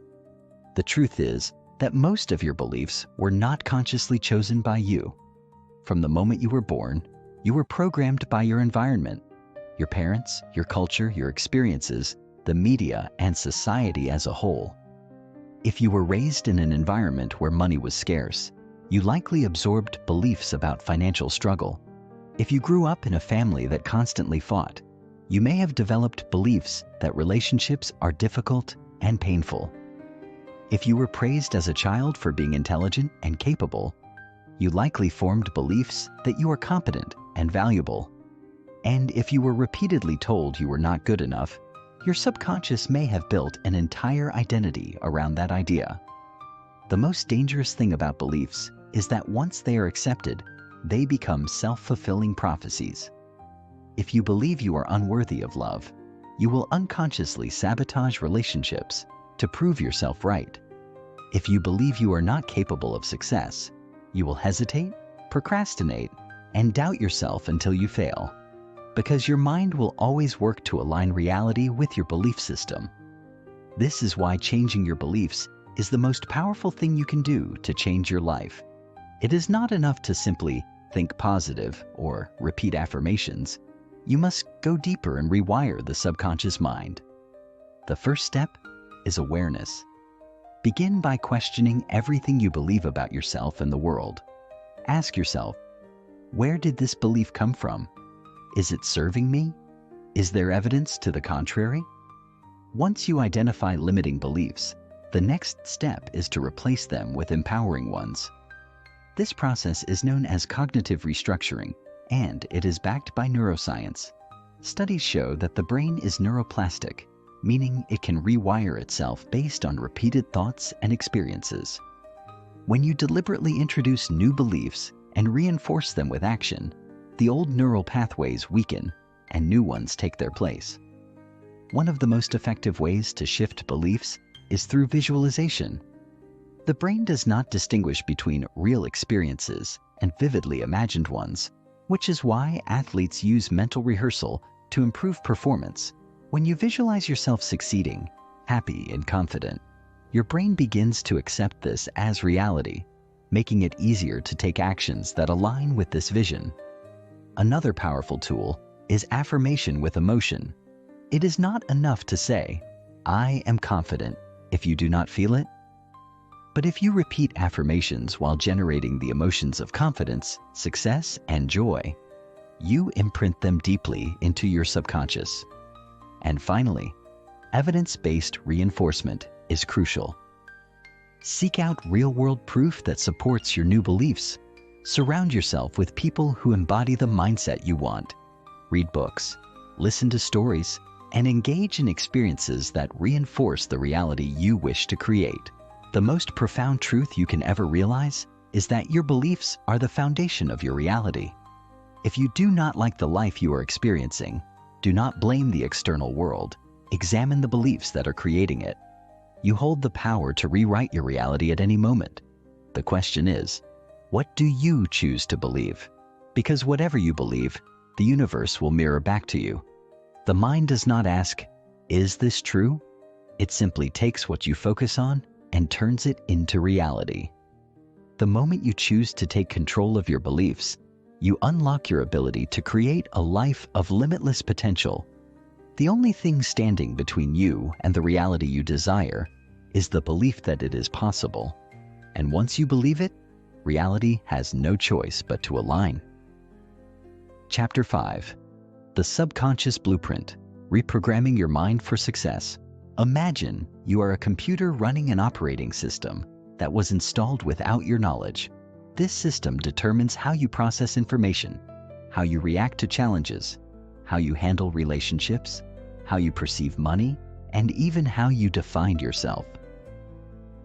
S1: The truth is that most of your beliefs were not consciously chosen by you. From the moment you were born, you were programmed by your environment, your parents, your culture, your experiences, the media, and society as a whole. If you were raised in an environment where money was scarce, you likely absorbed beliefs about financial struggle. If you grew up in a family that constantly fought, you may have developed beliefs that relationships are difficult and painful. If you were praised as a child for being intelligent and capable, you likely formed beliefs that you are competent and valuable. And if you were repeatedly told you were not good enough, your subconscious may have built an entire identity around that idea. The most dangerous thing about beliefs is that once they are accepted, they become self-fulfilling prophecies. If you believe you are unworthy of love, you will unconsciously sabotage relationships to prove yourself right. If you believe you are not capable of success, you will hesitate, procrastinate, and doubt yourself until you fail, because your mind will always work to align reality with your belief system. This is why changing your beliefs is the most powerful thing you can do to change your life. It is not enough to simply think positive or repeat affirmations. You must go deeper and rewire the subconscious mind. The first step is awareness. Begin by questioning everything you believe about yourself and the world. Ask yourself, where did this belief come from? Is it serving me? Is there evidence to the contrary? Once you identify limiting beliefs, the next step is to replace them with empowering ones. This process is known as cognitive restructuring, and it is backed by neuroscience. Studies show that the brain is neuroplastic, meaning it can rewire itself based on repeated thoughts and experiences. When you deliberately introduce new beliefs and reinforce them with action, the old neural pathways weaken and new ones take their place. One of the most effective ways to shift beliefs is through visualization. The brain does not distinguish between real experiences and vividly imagined ones, which is why athletes use mental rehearsal to improve performance. When you visualize yourself succeeding, happy and confident, your brain begins to accept this as reality, making it easier to take actions that align with this vision. Another powerful tool is affirmation with emotion. It is not enough to say, "I am confident," if you do not feel it. But if you repeat affirmations while generating the emotions of confidence, success, and joy, you imprint them deeply into your subconscious. And finally, evidence-based reinforcement is crucial. Seek out real-world proof that supports your new beliefs. Surround yourself with people who embody the mindset you want. Read books, listen to stories, and engage in experiences that reinforce the reality you wish to create. The most profound truth you can ever realize is that your beliefs are the foundation of your reality. If you do not like the life you are experiencing, do not blame the external world. Examine the beliefs that are creating it. You hold the power to rewrite your reality at any moment. The question is, what do you choose to believe? Because whatever you believe, the universe will mirror back to you. The mind does not ask, "Is this true?" It simply takes what you focus on and turns it into reality. The moment you choose to take control of your beliefs, you unlock your ability to create a life of limitless potential. The only thing standing between you and the reality you desire is the belief that it is possible. And once you believe it, reality has no choice but to align. Chapter 5. The Subconscious Blueprint, Reprogramming Your Mind for Success. Imagine you are a computer running an operating system that was installed without your knowledge. This system determines how you process information, how you react to challenges, how you handle relationships, how you perceive money, and even how you define yourself.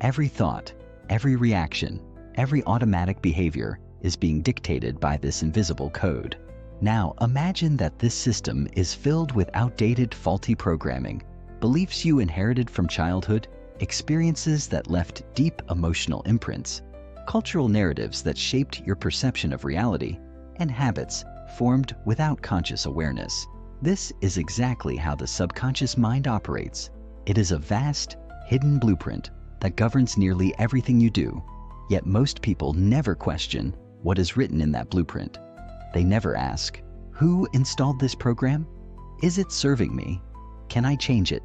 S1: Every thought, every reaction, every automatic behavior is being dictated by this invisible code. Now imagine that this system is filled with outdated, faulty programming, beliefs you inherited from childhood, experiences that left deep emotional imprints, cultural narratives that shaped your perception of reality, and habits formed without conscious awareness. This is exactly how the subconscious mind operates. It is a vast, hidden blueprint that governs nearly everything you do. Yet most people never question what is written in that blueprint. They never ask, "Who installed this program? Is it serving me? Can I change it?"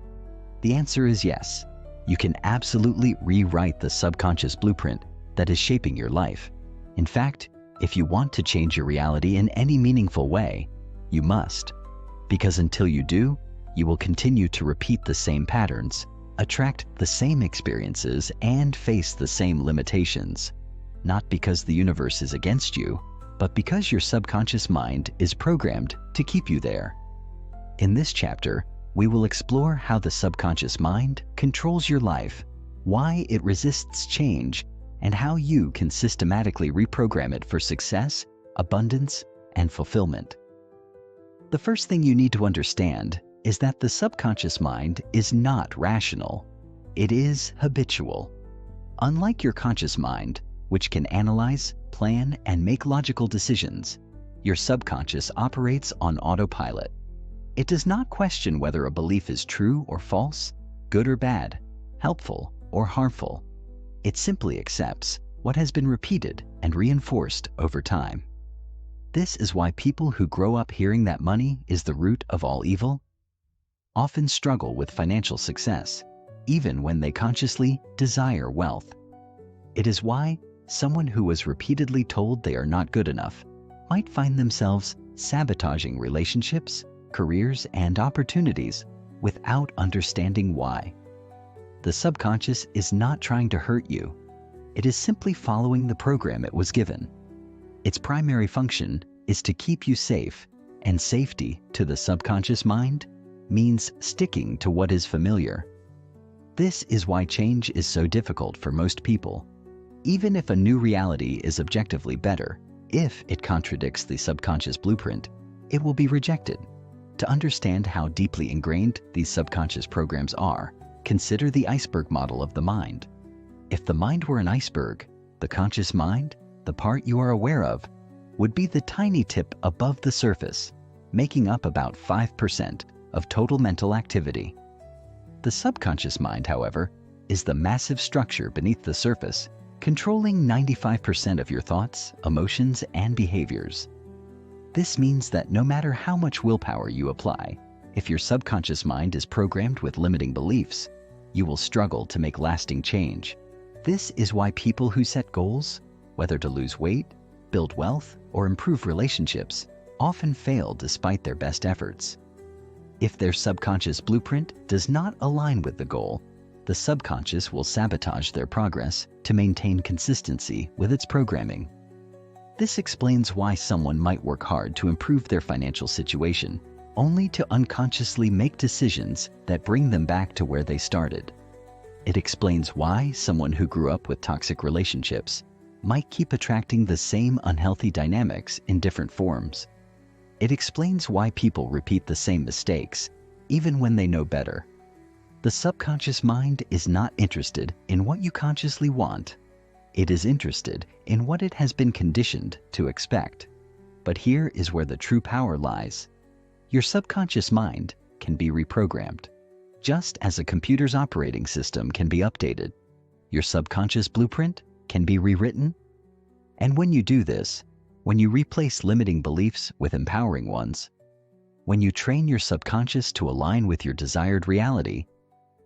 S1: The answer is yes. You can absolutely rewrite the subconscious blueprint that is shaping your life. In fact, if you want to change your reality in any meaningful way, you must. Because until you do, you will continue to repeat the same patterns, attract the same experiences, and face the same limitations. Not because the universe is against you, but because your subconscious mind is programmed to keep you there. In this chapter, we will explore how the subconscious mind controls your life, why it resists change, and how you can systematically reprogram it for success, abundance, and fulfillment. The first thing you need to understand is that the subconscious mind is not rational. It is habitual. Unlike your conscious mind, which can analyze, plan, and make logical decisions, your subconscious operates on autopilot. It does not question whether a belief is true or false, good or bad, helpful or harmful. It simply accepts what has been repeated and reinforced over time. This is why people who grow up hearing that money is the root of all evil often struggle with financial success, even when they consciously desire wealth. It is why someone who was repeatedly told they are not good enough might find themselves sabotaging relationships, careers, and opportunities without understanding why. The subconscious is not trying to hurt you. It is simply following the program it was given. Its primary function is to keep you safe, and safety to the subconscious mind means sticking to what is familiar. This is why change is so difficult for most people. Even if a new reality is objectively better, if it contradicts the subconscious blueprint, it will be rejected. To understand how deeply ingrained these subconscious programs are, consider the iceberg model of the mind. If the mind were an iceberg, the conscious mind, the part you are aware of, would be the tiny tip above the surface, making up about 5% of total mental activity. The subconscious mind, however, is the massive structure beneath the surface, controlling 95% of your thoughts, emotions, and behaviors. This means that no matter how much willpower you apply, if your subconscious mind is programmed with limiting beliefs, you will struggle to make lasting change. This is why people who set goals, whether to lose weight, build wealth, or improve relationships, often fail despite their best efforts. If their subconscious blueprint does not align with the goal, the subconscious will sabotage their progress to maintain consistency with its programming. This explains why someone might work hard to improve their financial situation, only to unconsciously make decisions that bring them back to where they started. It explains why someone who grew up with toxic relationships might keep attracting the same unhealthy dynamics in different forms. It explains why people repeat the same mistakes, even when they know better. The subconscious mind is not interested in what you consciously want. It is interested in what it has been conditioned to expect. But here is where the true power lies. Your subconscious mind can be reprogrammed. Just as a computer's operating system can be updated, your subconscious blueprint can be rewritten. And when you do this, when you replace limiting beliefs with empowering ones, when you train your subconscious to align with your desired reality,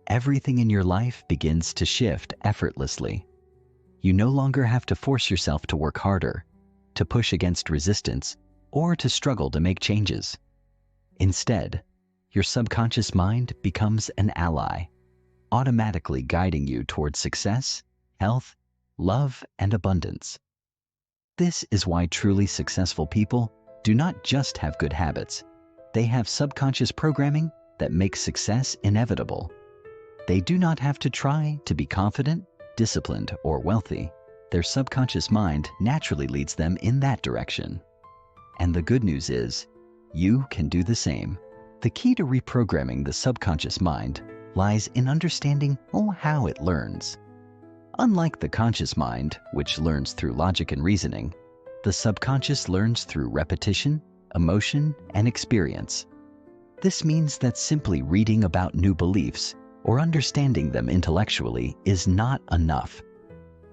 S1: everything in your life begins to shift effortlessly. You no longer have to force yourself to work harder, to push against resistance, or to struggle to make changes. Instead, your subconscious mind becomes an ally, automatically guiding you towards success, health, love, and abundance. This is why truly successful people do not just have good habits. They have subconscious programming that makes success inevitable. They do not have to try to be confident, disciplined, or wealthy. Their subconscious mind naturally leads them in that direction. And the good news is, you can do the same. The key to reprogramming the subconscious mind lies in understanding how it learns. Unlike the conscious mind, which learns through logic and reasoning, the subconscious learns through repetition, emotion, and experience. This means that simply reading about new beliefs or understanding them intellectually is not enough.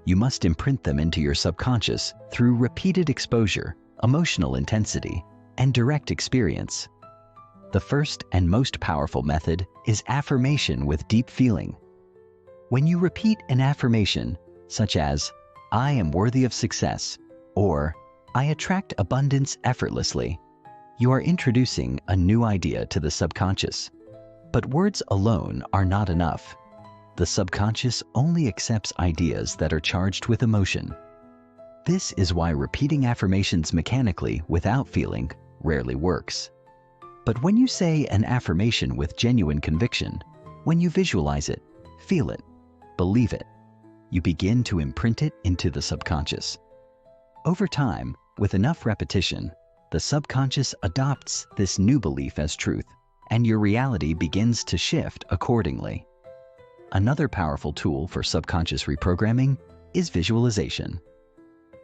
S1: You must imprint them into your subconscious through repeated exposure, emotional intensity, and direct experience. The first and most powerful method is affirmation with deep feeling. When you repeat an affirmation, such as, "I am worthy of success," or "I attract abundance effortlessly," you are introducing a new idea to the subconscious. But words alone are not enough. The subconscious only accepts ideas that are charged with emotion. This is why repeating affirmations mechanically without feeling rarely works. But when you say an affirmation with genuine conviction, when you visualize it, feel it, believe it, you begin to imprint it into the subconscious. Over time, with enough repetition, the subconscious adopts this new belief as truth, and your reality begins to shift accordingly. Another powerful tool for subconscious reprogramming is visualization.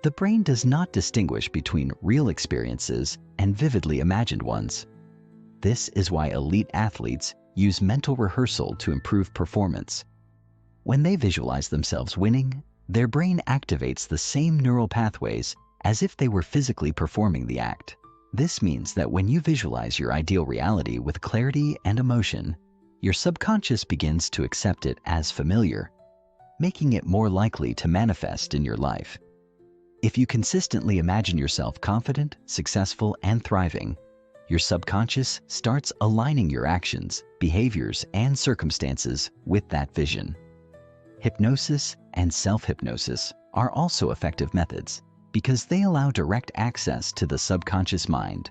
S1: The brain does not distinguish between real experiences and vividly imagined ones. This is why elite athletes use mental rehearsal to improve performance. When they visualize themselves winning, their brain activates the same neural pathways as if they were physically performing the act. This means that when you visualize your ideal reality with clarity and emotion, your subconscious begins to accept it as familiar, making it more likely to manifest in your life. If you consistently imagine yourself confident, successful, and thriving, your subconscious starts aligning your actions, behaviors, and circumstances with that vision. Hypnosis and self-hypnosis are also effective methods because they allow direct access to the subconscious mind.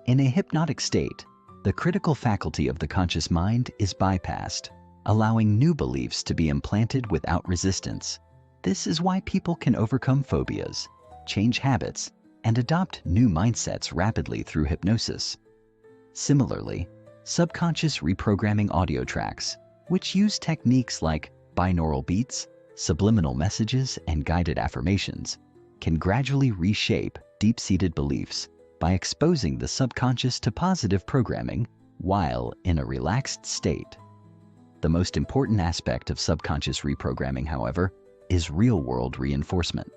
S1: In a hypnotic state, the critical faculty of the conscious mind is bypassed, allowing new beliefs to be implanted without resistance. This is why people can overcome phobias, change habits, and adopt new mindsets rapidly through hypnosis. Similarly, subconscious reprogramming audio tracks, which use techniques like binaural beats, subliminal messages, and guided affirmations, can gradually reshape deep-seated beliefs by exposing the subconscious to positive programming while in a relaxed state. The most important aspect of subconscious reprogramming, however, is real-world reinforcement.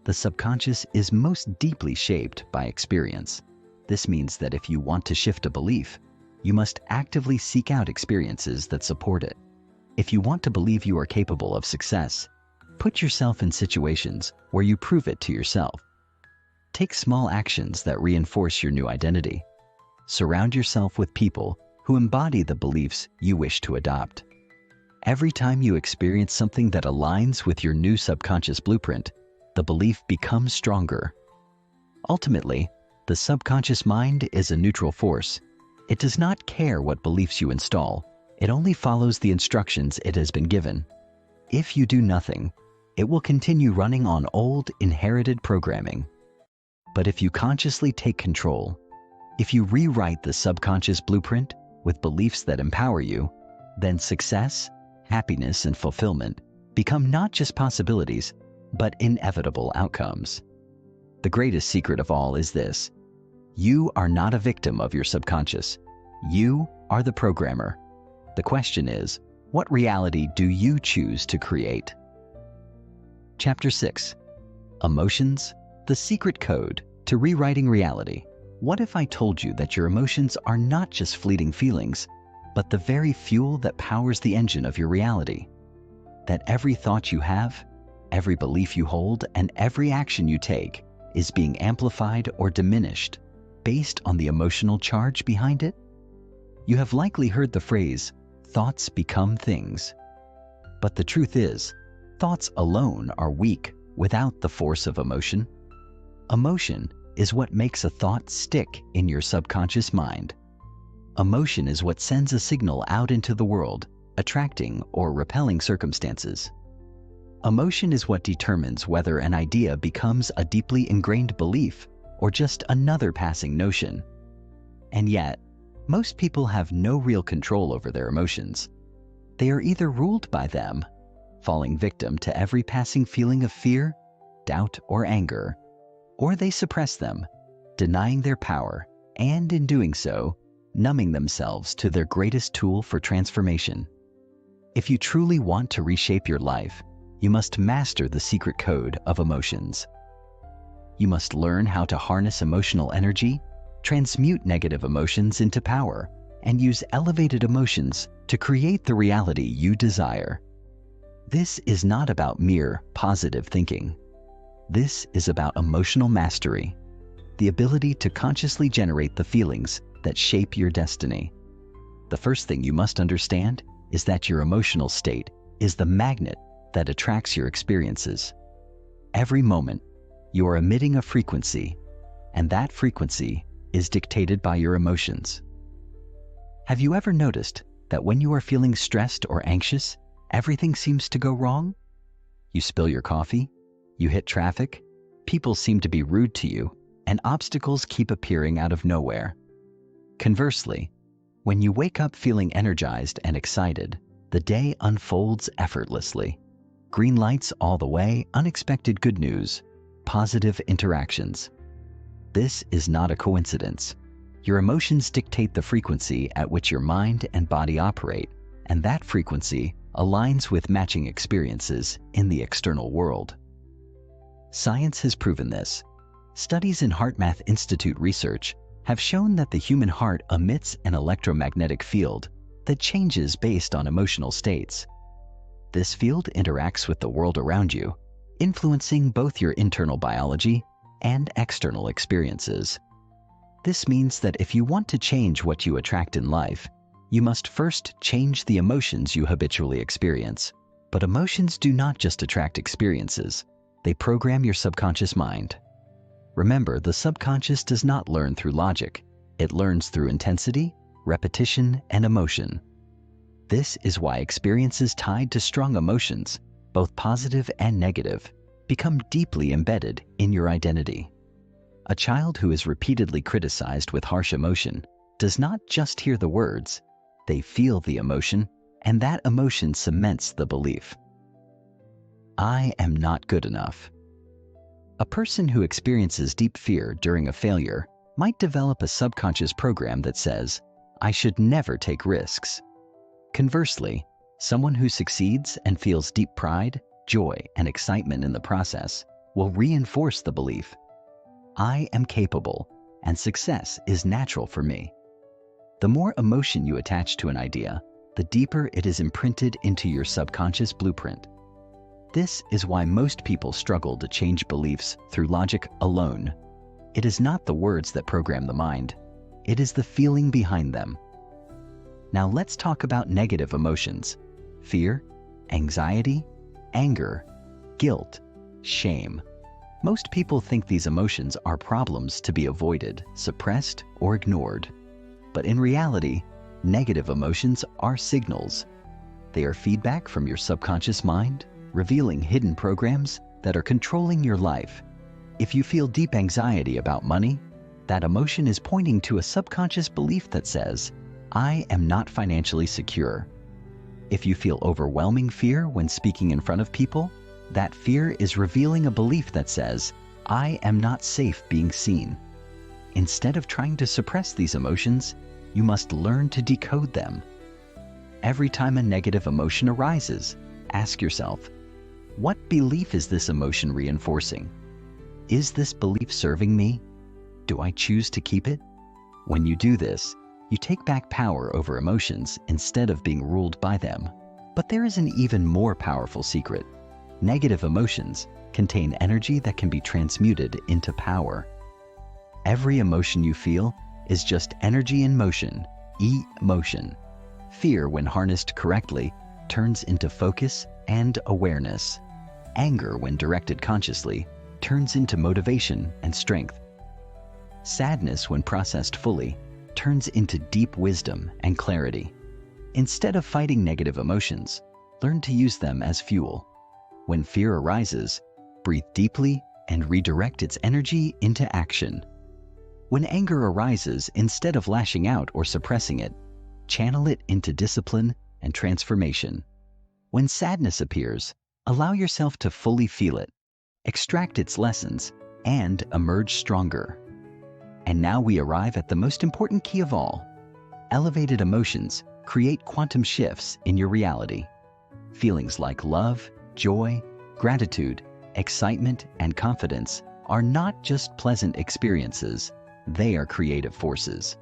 S1: The subconscious is most deeply shaped by experience. This means that if you want to shift a belief, you must actively seek out experiences that support it. If you want to believe you are capable of success, put yourself in situations where you prove it to yourself. Take small actions that reinforce your new identity. Surround yourself with people who embody the beliefs you wish to adopt. Every time you experience something that aligns with your new subconscious blueprint, the belief becomes stronger. Ultimately, the subconscious mind is a neutral force. It does not care what beliefs you install. It only follows the instructions it has been given. If you do nothing, it will continue running on old, inherited programming. But if you consciously take control, if you rewrite the subconscious blueprint with beliefs that empower you, then success, happiness, and fulfillment become not just possibilities, but inevitable outcomes. The greatest secret of all is this: you are not a victim of your subconscious. You are the programmer. The question is, what reality do you choose to create? Chapter 6. Emotions, the secret code to rewriting reality. What if I told you that your emotions are not just fleeting feelings, but the very fuel that powers the engine of your reality? That every thought you have, every belief you hold, and every action you take is being amplified or diminished based on the emotional charge behind it? You have likely heard the phrase, thoughts become things. But the truth is, thoughts alone are weak without the force of emotion. Emotion is what makes a thought stick in your subconscious mind. Emotion is what sends a signal out into the world, attracting or repelling circumstances. Emotion is what determines whether an idea becomes a deeply ingrained belief or just another passing notion. And yet, most people have no real control over their emotions. They are either ruled by them, falling victim to every passing feeling of fear, doubt, or anger, or they suppress them, denying their power, and in doing so, numbing themselves to their greatest tool for transformation. If you truly want to reshape your life, you must master the secret code of emotions. You must learn how to harness emotional energy, transmute negative emotions into power, and use elevated emotions to create the reality you desire. This is not about mere positive thinking. This is about emotional mastery, the ability to consciously generate the feelings that shape your destiny. The first thing you must understand is that your emotional state is the magnet that attracts your experiences. Every moment, you are emitting a frequency, and that frequency is dictated by your emotions. Have you ever noticed that when you are feeling stressed or anxious, everything seems to go wrong? You spill your coffee, you hit traffic, people seem to be rude to you, and obstacles keep appearing out of nowhere. Conversely, when you wake up feeling energized and excited, the day unfolds effortlessly. Green lights all the way, unexpected good news, positive interactions. This is not a coincidence. Your emotions dictate the frequency at which your mind and body operate, and that frequency aligns with matching experiences in the external world. Science has proven this. Studies in HeartMath Institute research have shown that the human heart emits an electromagnetic field that changes based on emotional states. This field interacts with the world around you, influencing both your internal biology and external experiences. This means that if you want to change what you attract in life, you must first change the emotions you habitually experience. But emotions do not just attract experiences, they program your subconscious mind. Remember, the subconscious does not learn through logic. It learns through intensity, repetition, and emotion. This is why experiences tied to strong emotions, both positive and negative, become deeply embedded in your identity. A child who is repeatedly criticized with harsh emotion does not just hear the words, they feel the emotion, and that emotion cements the belief. I am not good enough. A person who experiences deep fear during a failure might develop a subconscious program that says, I should never take risks. Conversely, someone who succeeds and feels deep pride, joy, and excitement in the process will reinforce the belief, I am capable, and success is natural for me. The more emotion you attach to an idea, the deeper it is imprinted into your subconscious blueprint. This is why most people struggle to change beliefs through logic alone. It is not the words that program the mind, it is the feeling behind them. Now let's talk about negative emotions: fear, anxiety, anger, guilt, shame. Most people think these emotions are problems to be avoided, suppressed, or ignored. But in reality, negative emotions are signals. They are feedback from your subconscious mind, revealing hidden programs that are controlling your life. If you feel deep anxiety about money, that emotion is pointing to a subconscious belief that says, "I am not financially secure." If you feel overwhelming fear when speaking in front of people, that fear is revealing a belief that says, "I am not safe being seen." Instead of trying to suppress these emotions, you must learn to decode them. Every time a negative emotion arises, ask yourself, what belief is this emotion reinforcing? Is this belief serving me? Do I choose to keep it? When you do this, you take back power over emotions instead of being ruled by them. But there is an even more powerful secret. Negative emotions contain energy that can be transmuted into power. Every emotion you feel is just energy in motion, emotion. Fear, when harnessed correctly, turns into focus and awareness. Anger, when directed consciously, turns into motivation and strength. Sadness, when processed fully, turns into deep wisdom and clarity. Instead of fighting negative emotions, learn to use them as fuel. When fear arises, breathe deeply and redirect its energy into action. When anger arises, instead of lashing out or suppressing it, channel it into discipline and transformation. When sadness appears, allow yourself to fully feel it, extract its lessons, and emerge stronger. And now we arrive at the most important key of all. Elevated emotions create quantum shifts in your reality. Feelings like love, joy, gratitude, excitement, and confidence are not just pleasant experiences. They are creative forces.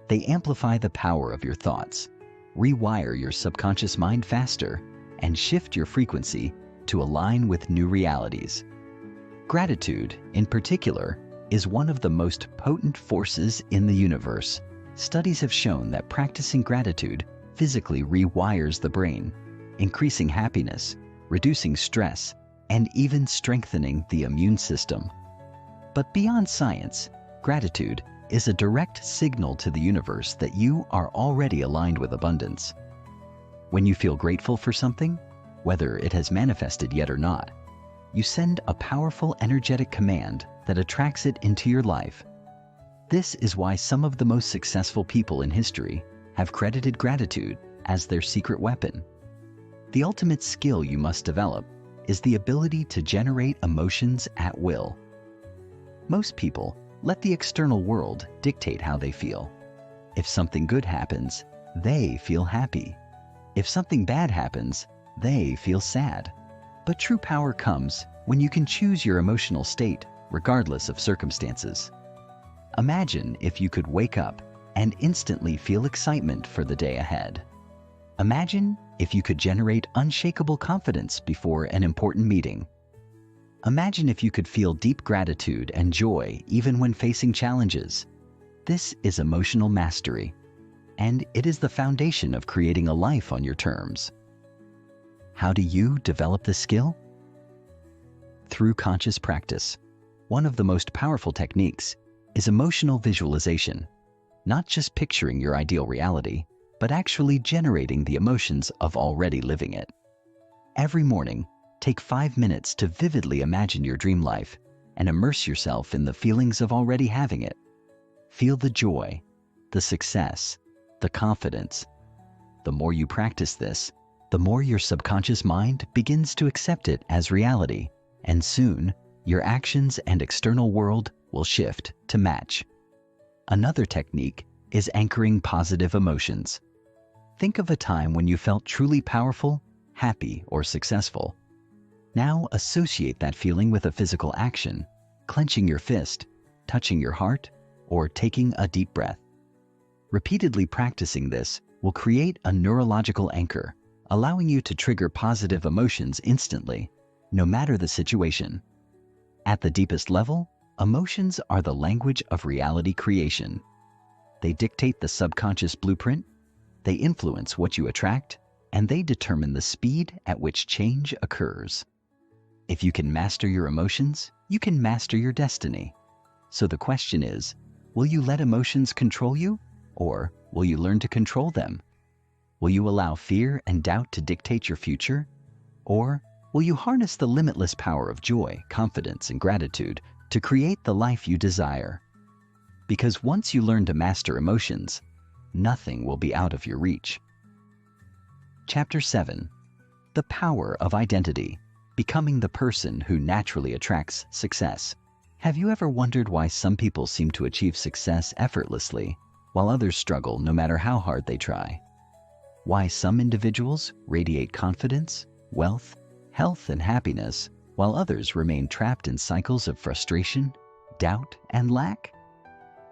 S1: They amplify the power of your thoughts, rewire your subconscious mind faster, and shift your frequency to align with new realities. Gratitude, in particular, is one of the most potent forces in the universe. Studies have shown that practicing gratitude physically rewires the brain, increasing happiness, reducing stress, and even strengthening the immune system. But beyond science, gratitude is a direct signal to the universe that you are already aligned with abundance. When you feel grateful for something, whether it has manifested yet or not, you send a powerful energetic command that attracts it into your life. This is why some of the most successful people in history have credited gratitude as their secret weapon. The ultimate skill you must develop is the ability to generate emotions at will. Most people let the external world dictate how they feel. If something good happens, they feel happy. If something bad happens, they feel sad. But true power comes when you can choose your emotional state regardless of circumstances. Imagine if you could wake up and instantly feel excitement for the day ahead. Imagine if you could generate unshakable confidence before an important meeting. Imagine if you could feel deep gratitude and joy even when facing challenges. This is emotional mastery, and it is the foundation of creating a life on your terms. How do you develop this skill? Through conscious practice. One of the most powerful techniques is emotional visualization, not just picturing your ideal reality, but actually generating the emotions of already living it. Every morning, take 5 minutes to vividly imagine your dream life and immerse yourself in the feelings of already having it. Feel the joy, the success, the confidence. The more you practice this, the more your subconscious mind begins to accept it as reality, and soon, your actions and external world will shift to match. Another technique is anchoring positive emotions. Think of a time when you felt truly powerful, happy, or successful. Now associate that feeling with a physical action, clenching your fist, touching your heart, or taking a deep breath. Repeatedly practicing this will create a neurological anchor, allowing you to trigger positive emotions instantly, no matter the situation. At the deepest level, emotions are the language of reality creation. They dictate the subconscious blueprint, they influence what you attract, and they determine the speed at which change occurs. If you can master your emotions, you can master your destiny. So the question is, will you let emotions control you, or will you learn to control them? Will you allow fear and doubt to dictate your future, or will you harness the limitless power of joy, confidence, and gratitude to create the life you desire? Because once you learn to master emotions, nothing will be out of your reach. Chapter 7. The Power of Identity. Becoming the person who naturally attracts success. Have you ever wondered why some people seem to achieve success effortlessly, while others struggle no matter how hard they try? Why some individuals radiate confidence, wealth, health, and happiness, while others remain trapped in cycles of frustration, doubt, and lack?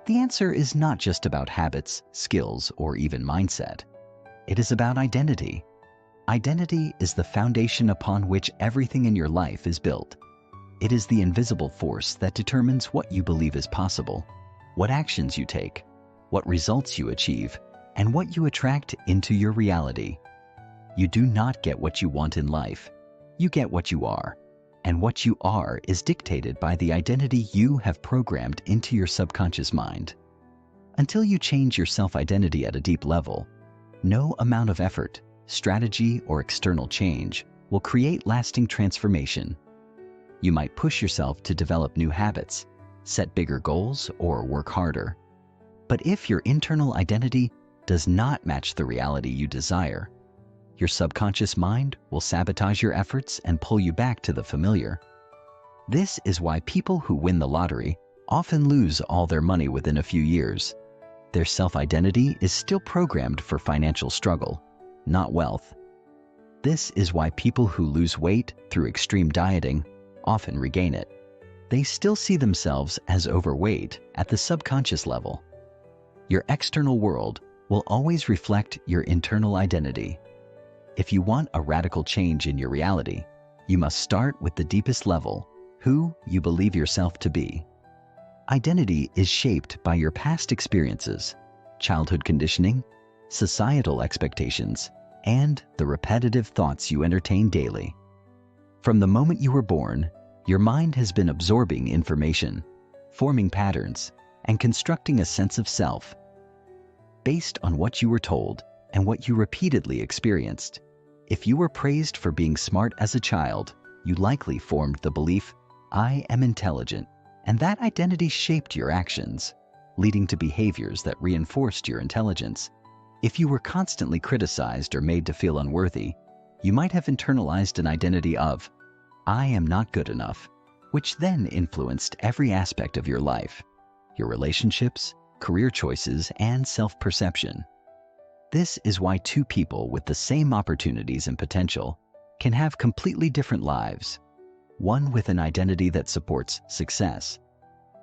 S1: The answer is not just about habits, skills, or even mindset. It is about identity. Identity is the foundation upon which everything in your life is built. It is the invisible force that determines what you believe is possible, what actions you take, what results you achieve, and what you attract into your reality. You do not get what you want in life. You get what you are. And what you are is dictated by the identity you have programmed into your subconscious mind. Until you change your self-identity at a deep level, no amount of effort, strategy, or external change will create lasting transformation. You might push yourself to develop new habits, set bigger goals, or work harder. But if your internal identity does not match the reality you desire, your subconscious mind will sabotage your efforts and pull you back to the familiar. This is why people who win the lottery often lose all their money within a few years. Their self-identity is still programmed for financial struggle, not wealth. This is why people who lose weight through extreme dieting often regain it. They still see themselves as overweight at the subconscious level. Your external world will always reflect your internal identity. If you want a radical change in your reality, you must start with the deepest level, who you believe yourself to be. Identity is shaped by your past experiences, childhood conditioning, societal expectations, and the repetitive thoughts you entertain daily. From the moment you were born, your mind has been absorbing information, forming patterns, and constructing a sense of self. Based on what you were told and what you repeatedly experienced, if you were praised for being smart as a child, you likely formed the belief, "I am intelligent," and that identity shaped your actions, leading to behaviors that reinforced your intelligence. If you were constantly criticized or made to feel unworthy, you might have internalized an identity of, "I am not good enough," which then influenced every aspect of your life, your relationships, career choices, and self-perception. This is why two people with the same opportunities and potential can have completely different lives, one with an identity that supports success,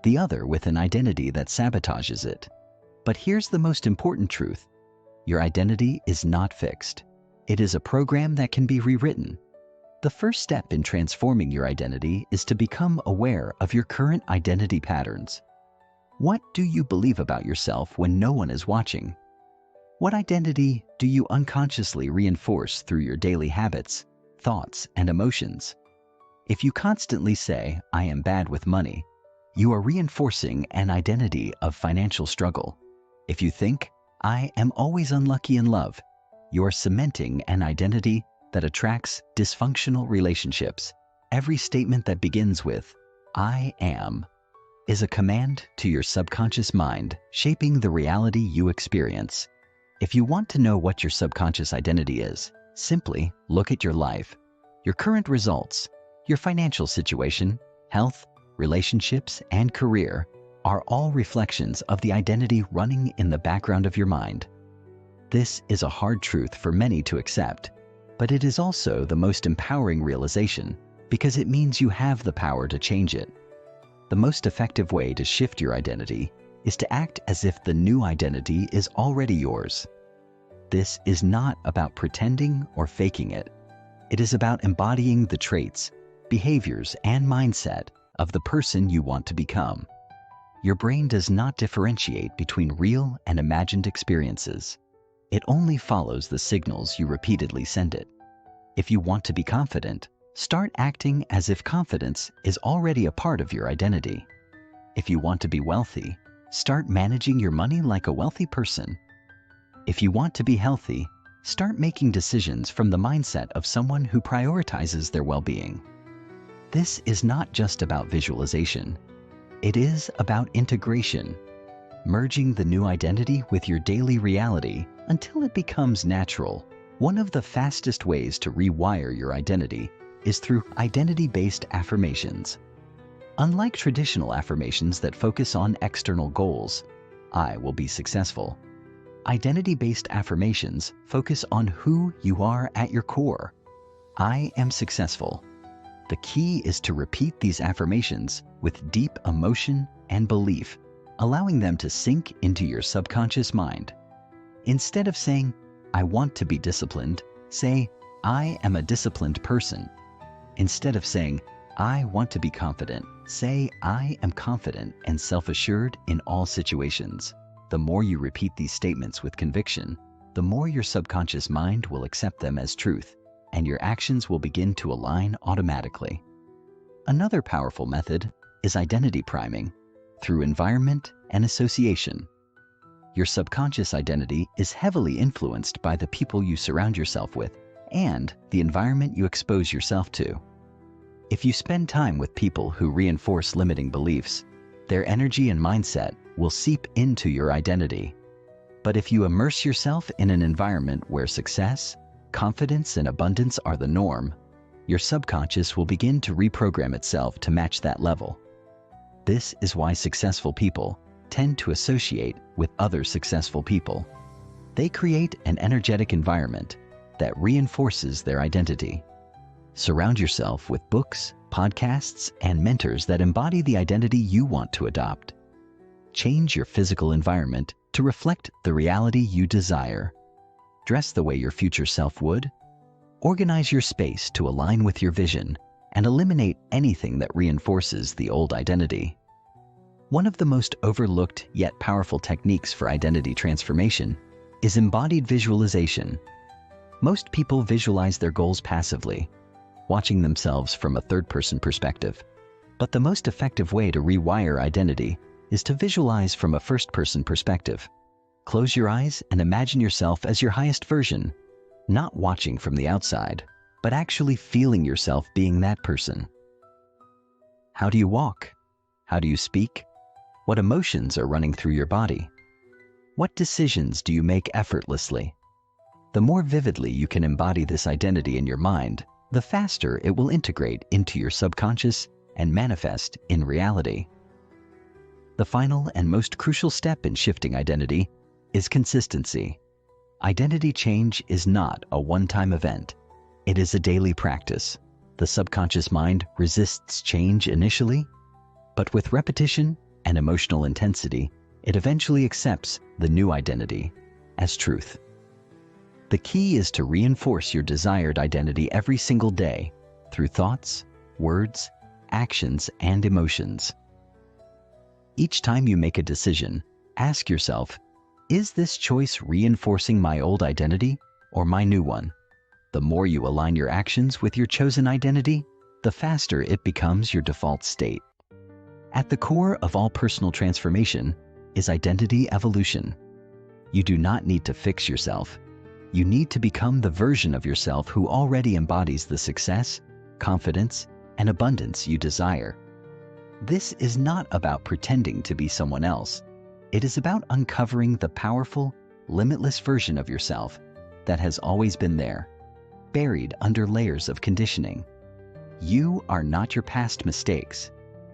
S1: the other with an identity that sabotages it. But here's the most important truth. Your identity is not fixed. It is a program that can be rewritten. The first step in transforming your identity is to become aware of your current identity patterns. What do you believe about yourself when no one is watching? What identity do you unconsciously reinforce through your daily habits, thoughts, and emotions? If you constantly say, "I am bad with money," you are reinforcing an identity of financial struggle. If you think, "I am always unlucky in love," you are cementing an identity that attracts dysfunctional relationships. Every statement that begins with, "I am," is a command to your subconscious mind, shaping the reality you experience. If you want to know what your subconscious identity is, simply look at your life. Your current results, your financial situation, health, relationships, and career are all reflections of the identity running in the background of your mind. This is a hard truth for many to accept, but it is also the most empowering realization because it means you have the power to change it. The most effective way to shift your identity is to act as if the new identity is already yours. This is not about pretending or faking it. It is about embodying the traits, behaviors, and mindset of the person you want to become. Your brain does not differentiate between real and imagined experiences. It only follows the signals you repeatedly send it. If you want to be confident, start acting as if confidence is already a part of your identity. If you want to be wealthy, start managing your money like a wealthy person. If you want to be healthy, start making decisions from the mindset of someone who prioritizes their well-being. This is not just about visualization. It is about integration, merging the new identity with your daily reality until it becomes natural. One of the fastest ways to rewire your identity is through identity-based affirmations. Unlike traditional affirmations that focus on external goals, I will be successful, identity-based affirmations focus on who you are at your core. I am successful. The key is to repeat these affirmations with deep emotion and belief, allowing them to sink into your subconscious mind. Instead of saying, I want to be disciplined, say, I am a disciplined person. Instead of saying, I want to be confident, say, I am confident and self-assured in all situations. The more you repeat these statements with conviction, the more your subconscious mind will accept them as truth, and your actions will begin to align automatically. Another powerful method is identity priming through environment and association. Your subconscious identity is heavily influenced by the people you surround yourself with and the environment you expose yourself to. If you spend time with people who reinforce limiting beliefs, their energy and mindset will seep into your identity. But if you immerse yourself in an environment where success, confidence, and abundance are the norm, your subconscious will begin to reprogram itself to match that level. This is why successful people tend to associate with other successful people. They create an energetic environment that reinforces their identity. Surround yourself with books, podcasts, and mentors that embody the identity you want to adopt. Change your physical environment to reflect the reality you desire. Dress the way your future self would. Organize your space to align with your vision and eliminate anything that reinforces the old identity. One of the most overlooked yet powerful techniques for identity transformation is embodied visualization. Most people visualize their goals passively, watching themselves from a third-person perspective. But the most effective way to rewire identity is to visualize from a first-person perspective. Close your eyes and imagine yourself as your highest version, not watching from the outside, but actually feeling yourself being that person. How do you walk? How do you speak? What emotions are running through your body? What decisions do you make effortlessly? The more vividly you can embody this identity in your mind, the faster it will integrate into your subconscious and manifest in reality. The final and most crucial step in shifting identity is consistency. Identity change is not a one-time event. It is a daily practice. The subconscious mind resists change initially, but with repetition and emotional intensity, it eventually accepts the new identity as truth. The key is to reinforce your desired identity every single day through thoughts, words, actions, and emotions. Each time you make a decision, ask yourself, is this choice reinforcing my old identity or my new one? The more you align your actions with your chosen identity, the faster it becomes your default state. At the core of all personal transformation is identity evolution. You do not need to fix yourself. You need to become the version of yourself who already embodies the success, confidence, and abundance you desire. This is not about pretending to be someone else. It is about uncovering the powerful, limitless version of yourself that has always been there, buried under layers of conditioning. You are not your past mistakes.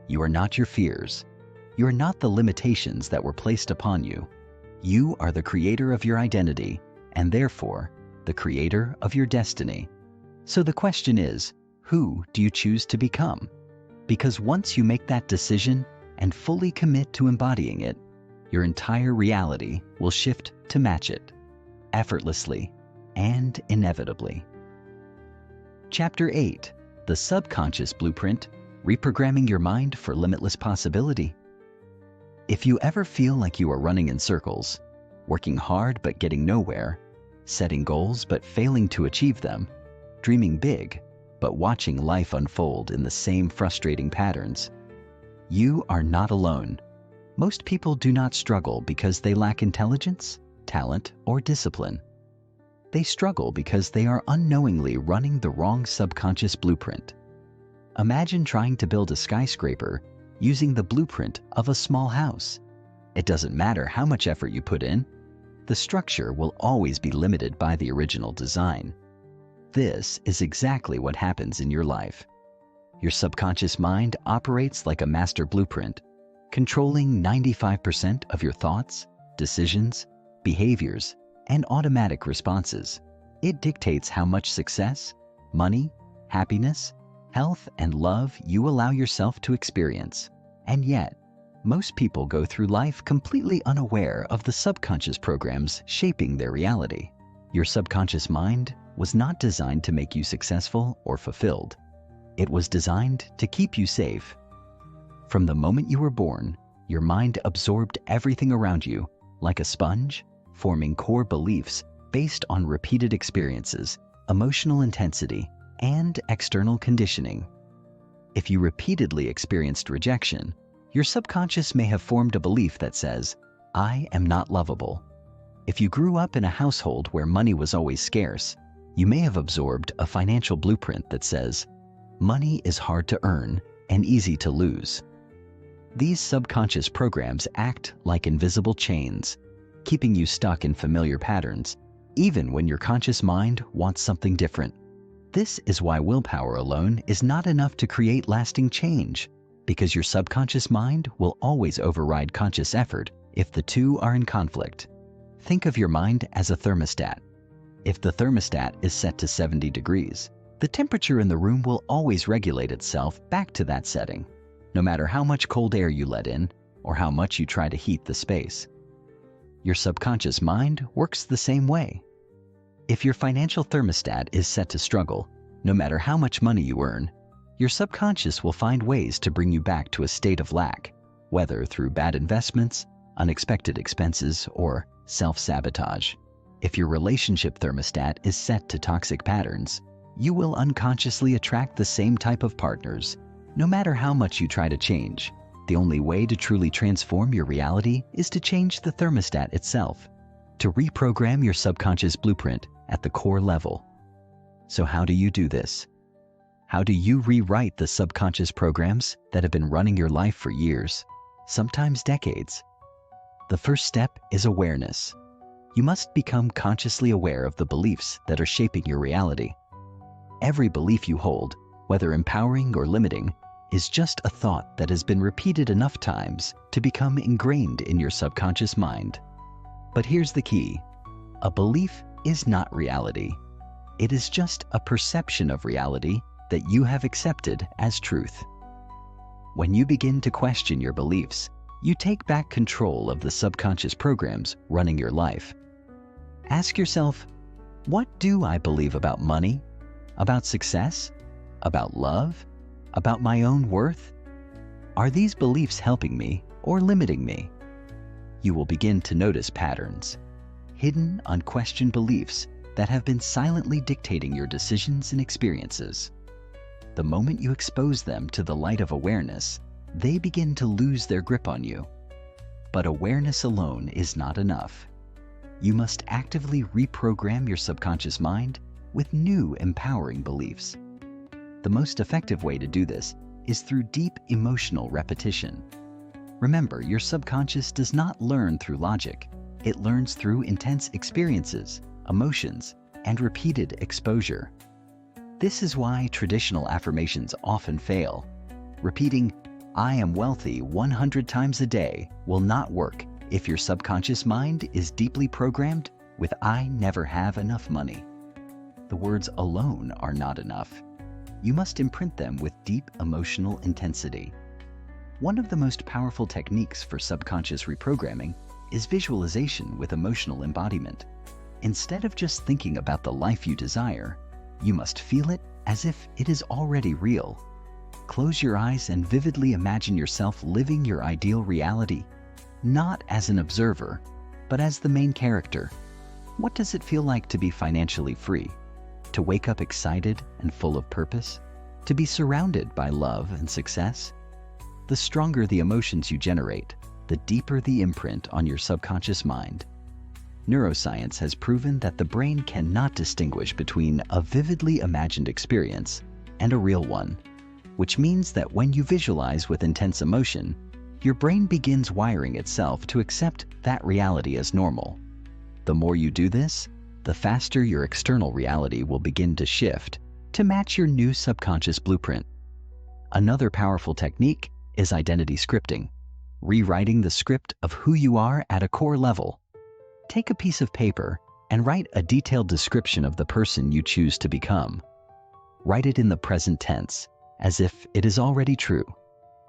S1: You are not your fears. You are not the limitations that were placed upon you. You are the creator of your identity, and therefore, the creator of your destiny. So the question is, who do you choose to become? Because once you make that decision and fully commit to embodying it, your entire reality will shift to match it, effortlessly and inevitably. Chapter 8: The Subconscious Blueprint: Reprogramming Your Mind for Limitless Possibility. If you ever feel like you are running in circles, working hard but getting nowhere, setting goals but failing to achieve them, dreaming big but watching life unfold in the same frustrating patterns, you are not alone. Most people do not struggle because they lack intelligence, talent, or discipline. They struggle because they are unknowingly running the wrong subconscious blueprint. Imagine trying to build a skyscraper using the blueprint of a small house. It doesn't matter how much effort you put in, the structure will always be limited by the original design. This is exactly what happens in your life. Your subconscious mind operates like a master blueprint, controlling 95% of your thoughts, decisions, behaviors, and automatic responses. It dictates how much success, money, happiness, health, and love you allow yourself to experience. And yet, most people go through life completely unaware of the subconscious programs shaping their reality. Your subconscious mind was not designed to make you successful or fulfilled. It was designed to keep you safe. From the moment you were born, your mind absorbed everything around you like a sponge, forming core beliefs based on repeated experiences, emotional intensity, and external conditioning. If you repeatedly experienced rejection, your subconscious may have formed a belief that says, "I am not lovable." If you grew up in a household where money was always scarce, you may have absorbed a financial blueprint that says, "Money is hard to earn and easy to lose." These subconscious programs act like invisible chains, keeping you stuck in familiar patterns, even when your conscious mind wants something different. This is why willpower alone is not enough to create lasting change, because your subconscious mind will always override conscious effort if the two are in conflict. Think of your mind as a thermostat. If the thermostat is set to 70 degrees, the temperature in the room will always regulate itself back to that setting, no matter how much cold air you let in or how much you try to heat the space. Your subconscious mind works the same way. If your financial thermostat is set to struggle, no matter how much money you earn, your subconscious will find ways to bring you back to a state of lack, whether through bad investments, unexpected expenses, or self-sabotage. If your relationship thermostat is set to toxic patterns, you will unconsciously attract the same type of partners, no matter how much you try to change. The only way to truly transform your reality is to change the thermostat itself, to reprogram your subconscious blueprint at the core level. So how do you do this? How do you rewrite the subconscious programs that have been running your life for years, sometimes decades? The first step is awareness. You must become consciously aware of the beliefs that are shaping your reality. Every belief you hold, whether empowering or limiting, is just a thought that has been repeated enough times to become ingrained in your subconscious mind. But here's the key. A belief is not reality. It is just a perception of reality that you have accepted as truth. When you begin to question your beliefs, you take back control of the subconscious programs running your life. Ask yourself, what do I believe about money, about success, about love, about my own worth? Are these beliefs helping me or limiting me? You will begin to notice patterns, hidden, unquestioned beliefs that have been silently dictating your decisions and experiences. The moment you expose them to the light of awareness, they begin to lose their grip on you. But awareness alone is not enough. You must actively reprogram your subconscious mind with new, empowering beliefs. The most effective way to do this is through deep emotional repetition. Remember, your subconscious does not learn through logic. It learns through intense experiences, emotions, and repeated exposure. This is why traditional affirmations often fail. Repeating, "I am wealthy" 100 times a day will not work if your subconscious mind is deeply programmed with "I never have enough money." The words alone are not enough. You must imprint them with deep emotional intensity. One of the most powerful techniques for subconscious reprogramming is visualization with emotional embodiment. Instead of just thinking about the life you desire, you must feel it as if it is already real. Close your eyes and vividly imagine yourself living your ideal reality, not as an observer, but as the main character. What does it feel like to be financially free? To wake up excited and full of purpose? To be surrounded by love and success? The stronger the emotions you generate, the deeper the imprint on your subconscious mind. Neuroscience has proven that the brain cannot distinguish between a vividly imagined experience and a real one, which means that when you visualize with intense emotion, your brain begins wiring itself to accept that reality as normal. The more you do this, the faster your external reality will begin to shift to match your new subconscious blueprint. Another powerful technique is identity scripting, rewriting the script of who you are at a core level. Take a piece of paper and write a detailed description of the person you choose to become. Write it in the present tense, as if it is already true.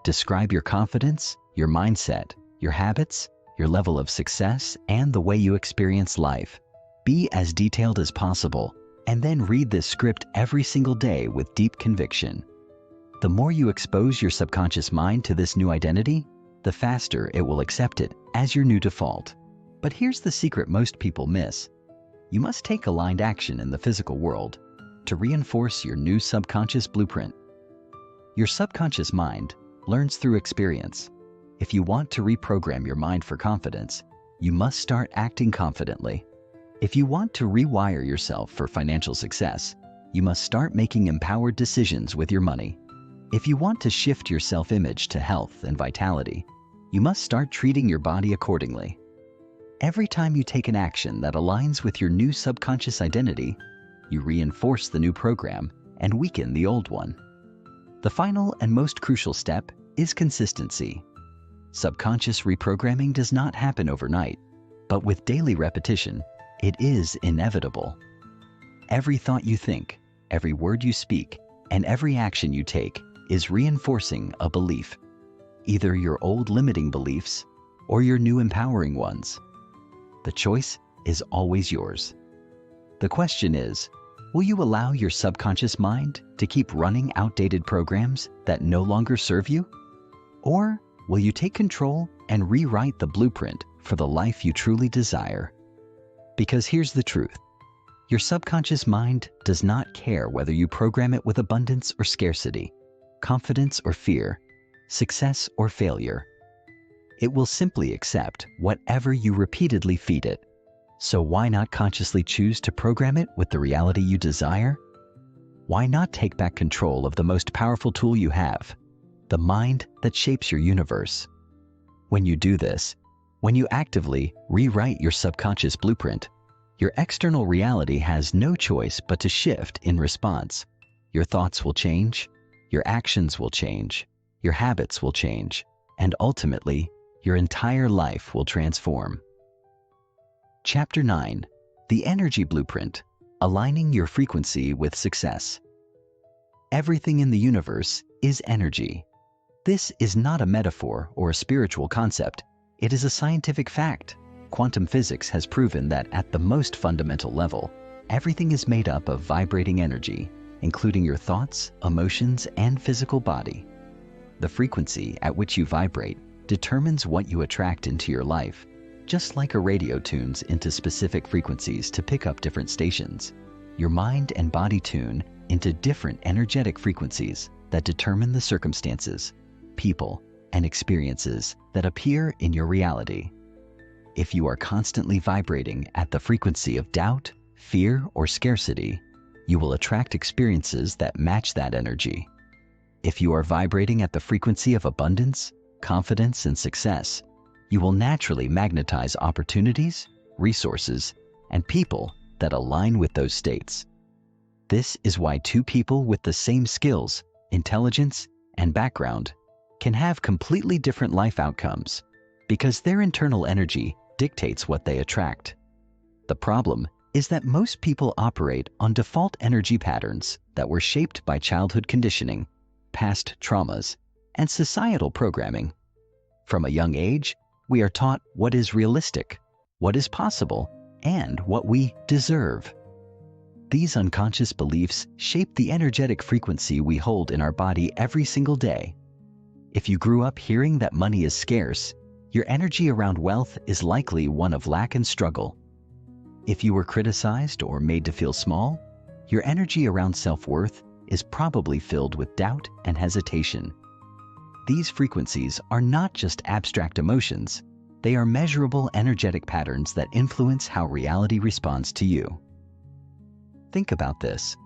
S1: Describe your confidence, your mindset, your habits, your level of success, and the way you experience life. Be as detailed as possible, and then read this script every single day with deep conviction. The more you expose your subconscious mind to this new identity, the faster it will accept it as your new default. But here's the secret most people miss. You must take aligned action in the physical world to reinforce your new subconscious blueprint. Your subconscious mind learns through experience. If you want to reprogram your mind for confidence, you must start acting confidently. If you want to rewire yourself for financial success, you must start making empowered decisions with your money. If you want to shift your self-image to health and vitality, you must start treating your body accordingly. Every time you take an action that aligns with your new subconscious identity, you reinforce the new program and weaken the old one. The final and most crucial step is consistency. Subconscious reprogramming does not happen overnight, but with daily repetition, it is inevitable. Every thought you think, every word you speak, and every action you take is reinforcing a belief, either your old limiting beliefs or your new empowering ones. The choice is always yours. The question is, will you allow your subconscious mind to keep running outdated programs that no longer serve you? Or will you take control and rewrite the blueprint for the life you truly desire? Because here's the truth. Your subconscious mind does not care whether you program it with abundance or scarcity, confidence or fear, success or failure. It will simply accept whatever you repeatedly feed it. So why not consciously choose to program it with the reality you desire? Why not take back control of the most powerful tool you have, the mind that shapes your universe? When you do this, when you actively rewrite your subconscious blueprint, your external reality has no choice but to shift in response. Your thoughts will change, your actions will change, your habits will change, and ultimately, your entire life will transform. Chapter 9. The Energy Blueprint, Aligning Your Frequency with Success. Everything in the universe is energy. This is not a metaphor or a spiritual concept. It is a scientific fact. Quantum physics has proven that at the most fundamental level, everything is made up of vibrating energy, including your thoughts, emotions, and physical body. The frequency at which you vibrate determines what you attract into your life, just like a radio tunes into specific frequencies to pick up different stations. Your mind and body tune into different energetic frequencies that determine the circumstances, people, and experiences that appear in your reality. If you are constantly vibrating at the frequency of doubt, fear, or scarcity, you will attract experiences that match that energy. If you are vibrating at the frequency of abundance, confidence, and success, you will naturally magnetize opportunities, resources, and people that align with those states. This is why two people with the same skills, intelligence, and background can have completely different life outcomes, because their internal energy dictates what they attract. The problem is that most people operate on default energy patterns that were shaped by childhood conditioning, past traumas, and societal programming. From a young age, we are taught what is realistic, what is possible, and what we deserve. These unconscious beliefs shape the energetic frequency we hold in our body every single day. If you grew up hearing that money is scarce, your energy around wealth is likely one of lack and struggle. If you were criticized or made to feel small, your energy around self-worth is probably filled with doubt and hesitation. These frequencies are not just abstract emotions, they are measurable energetic patterns that influence how reality responds to you. Think about this.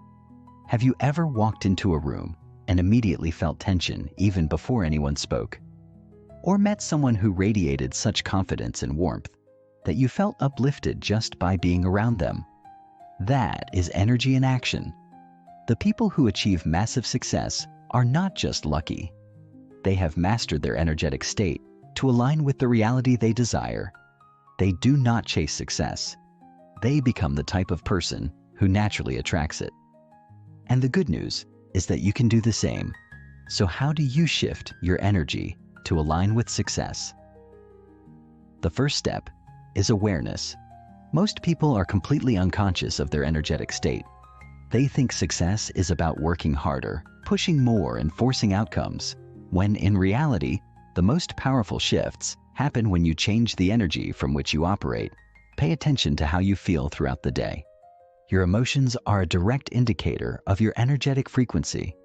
S1: Have you ever walked into a room and immediately felt tension even before anyone spoke? Or met someone who radiated such confidence and warmth that you felt uplifted just by being around them? That is energy in action. The people who achieve massive success are not just lucky. They have mastered their energetic state to align with the reality they desire. They do not chase success. They become the type of person who naturally attracts it. And the good news is that you can do the same. So how do you shift your energy to align with success? The first step is awareness. Most people are completely unconscious of their energetic state. They think success is about working harder, pushing more, and forcing outcomes, when in reality, the most powerful shifts happen when you change the energy from which you operate. Pay attention to how you feel throughout the day. Your emotions are a direct indicator of your energetic frequency.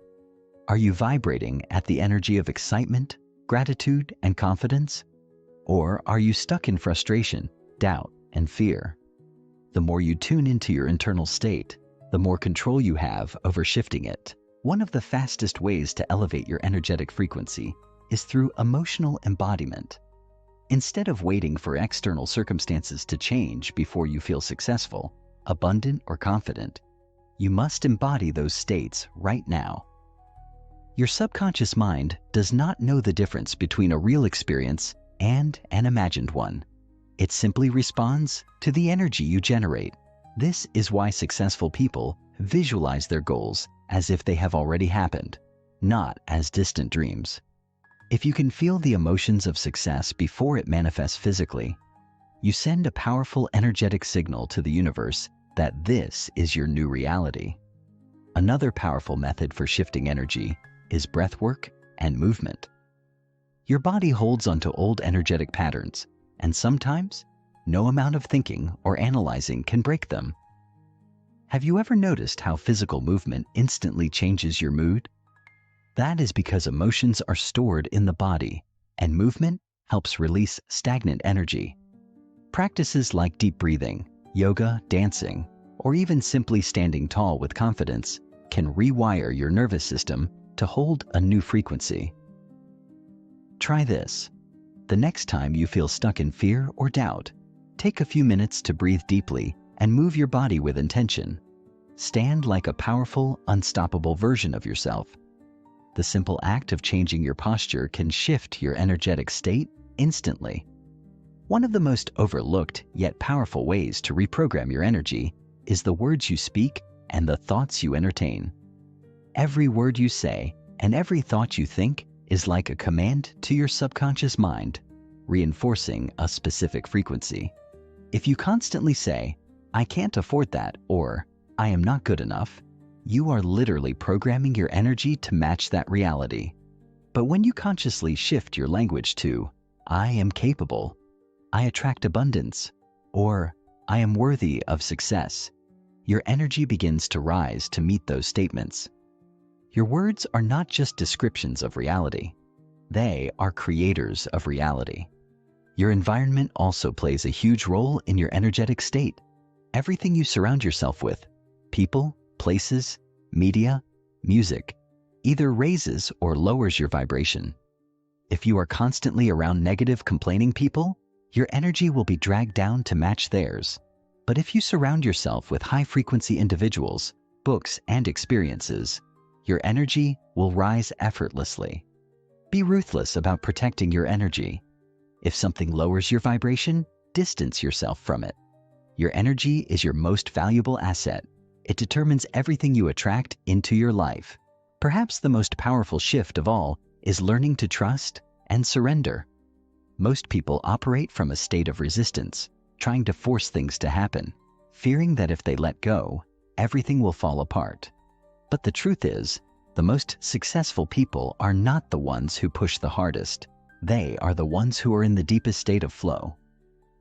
S1: Are you vibrating at the energy of excitement, gratitude, and confidence? Or are you stuck in frustration, doubt, and fear? The more you tune into your internal state, the more control you have over shifting it. One of the fastest ways to elevate your energetic frequency is through emotional embodiment. Instead of waiting for external circumstances to change before you feel successful, abundant, or confident, you must embody those states right now. Your subconscious mind does not know the difference between a real experience and an imagined one. It simply responds to the energy you generate. This is why successful people visualize their goals as if they have already happened, not as distant dreams. If you can feel the emotions of success before it manifests physically, you send a powerful energetic signal to the universe that this is your new reality. Another powerful method for shifting energy is breath work and movement. Your body holds onto old energetic patterns, and sometimes no amount of thinking or analyzing can break them. Have you ever noticed how physical movement instantly changes your mood? That is because emotions are stored in the body, and movement helps release stagnant energy. Practices like deep breathing, yoga, dancing, or even simply standing tall with confidence can rewire your nervous system to hold a new frequency. Try this. The next time you feel stuck in fear or doubt, take a few minutes to breathe deeply and move your body with intention. Stand like a powerful, unstoppable version of yourself. The simple act of changing your posture can shift your energetic state instantly. One of the most overlooked yet powerful ways to reprogram your energy is the words you speak and the thoughts you entertain. Every word you say and every thought you think is like a command to your subconscious mind, reinforcing a specific frequency. If you constantly say, "I can't afford that," or "I am not good enough," you are literally programming your energy to match that reality. But when you consciously shift your language to, "I am capable," "I attract abundance," or "I am worthy of success," your energy begins to rise to meet those statements. Your words are not just descriptions of reality. They are creators of reality. Your environment also plays a huge role in your energetic state. Everything you surround yourself with, people, places, media, music, either raises or lowers your vibration. If you are constantly around negative, complaining people, your energy will be dragged down to match theirs. But if you surround yourself with high-frequency individuals, books, and experiences, your energy will rise effortlessly. Be ruthless about protecting your energy. If something lowers your vibration, distance yourself from it. Your energy is your most valuable asset. It determines everything you attract into your life. Perhaps the most powerful shift of all is learning to trust and surrender. Most people operate from a state of resistance, trying to force things to happen, fearing that if they let go, everything will fall apart. But the truth is, the most successful people are not the ones who push the hardest. They are the ones who are in the deepest state of flow.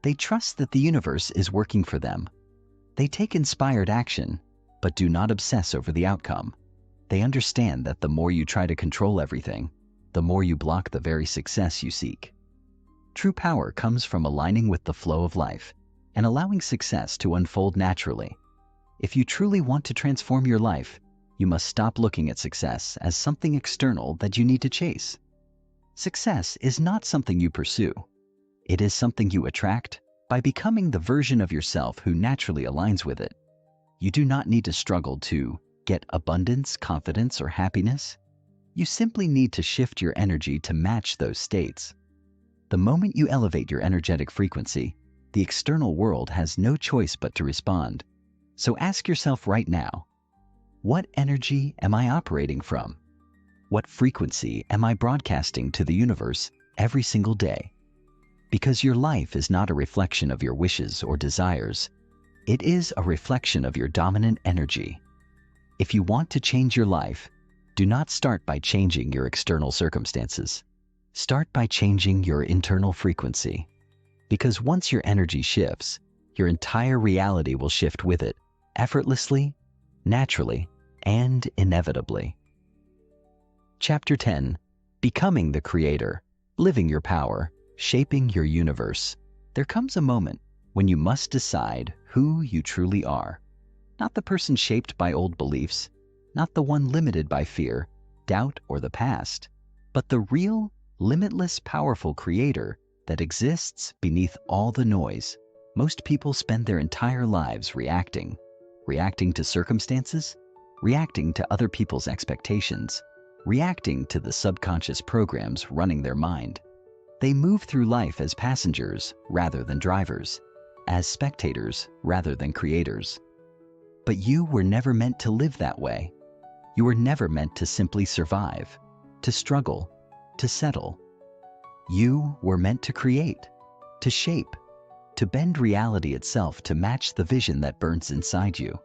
S1: They trust that the universe is working for them. They take inspired action, but do not obsess over the outcome. They understand that the more you try to control everything, the more you block the very success you seek. True power comes from aligning with the flow of life and allowing success to unfold naturally. If you truly want to transform your life, you must stop looking at success as something external that you need to chase. Success is not something you pursue. It is something you attract by becoming the version of yourself who naturally aligns with it. You do not need to struggle to get abundance, confidence, or happiness. You simply need to shift your energy to match those states. The moment you elevate your energetic frequency, the external world has no choice but to respond. So ask yourself right now, what energy am I operating from? What frequency am I broadcasting to the universe every single day? Because your life is not a reflection of your wishes or desires. It is a reflection of your dominant energy. If you want to change your life, do not start by changing your external circumstances. Start by changing your internal frequency. Because once your energy shifts, your entire reality will shift with it, effortlessly, naturally, and inevitably. Chapter 10. Becoming the Creator, Living Your Power, Shaping Your Universe. There comes a moment when you must decide who you truly are. Not the person shaped by old beliefs, not the one limited by fear, doubt, or the past, but the real, limitless, powerful creator that exists beneath all the noise. Most people spend their entire lives reacting to circumstances, reacting to other people's expectations, reacting to the subconscious programs running their mind. They move through life as passengers rather than drivers, as spectators rather than creators. But you were never meant to live that way. You were never meant to simply survive, to struggle, to settle. You were meant to create, to shape, to bend reality itself to match the vision that burns inside you.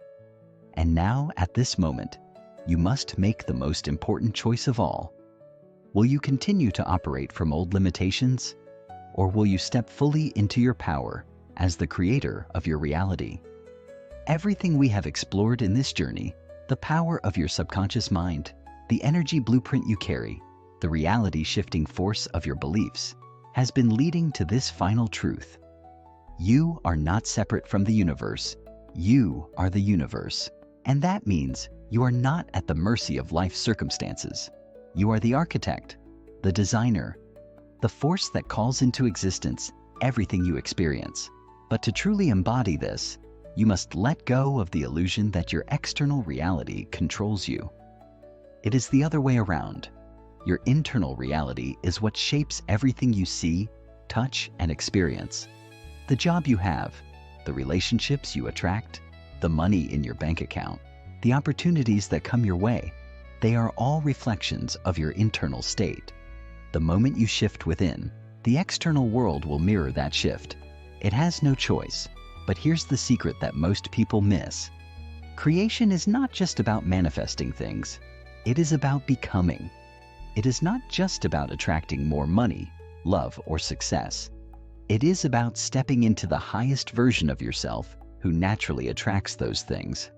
S1: And now, at this moment, you must make the most important choice of all. Will you continue to operate from old limitations, or will you step fully into your power as the creator of your reality? Everything we have explored in this journey, the power of your subconscious mind, the energy blueprint you carry, the reality-shifting force of your beliefs, has been leading to this final truth. You are not separate from the universe. You are the universe. And that means you are not at the mercy of life's circumstances. You are the architect, the designer, the force that calls into existence everything you experience. But to truly embody this, you must let go of the illusion that your external reality controls you. It is the other way around. Your internal reality is what shapes everything you see, touch, and experience. The job you have, the relationships you attract, the money in your bank account, the opportunities that come your way, they are all reflections of your internal state. The moment you shift within, the external world will mirror that shift. It has no choice. But here's the secret that most people miss. Creation is not just about manifesting things. It is about becoming. It is not just about attracting more money, love, or success. It is about stepping into the highest version of yourself who naturally attracts those things.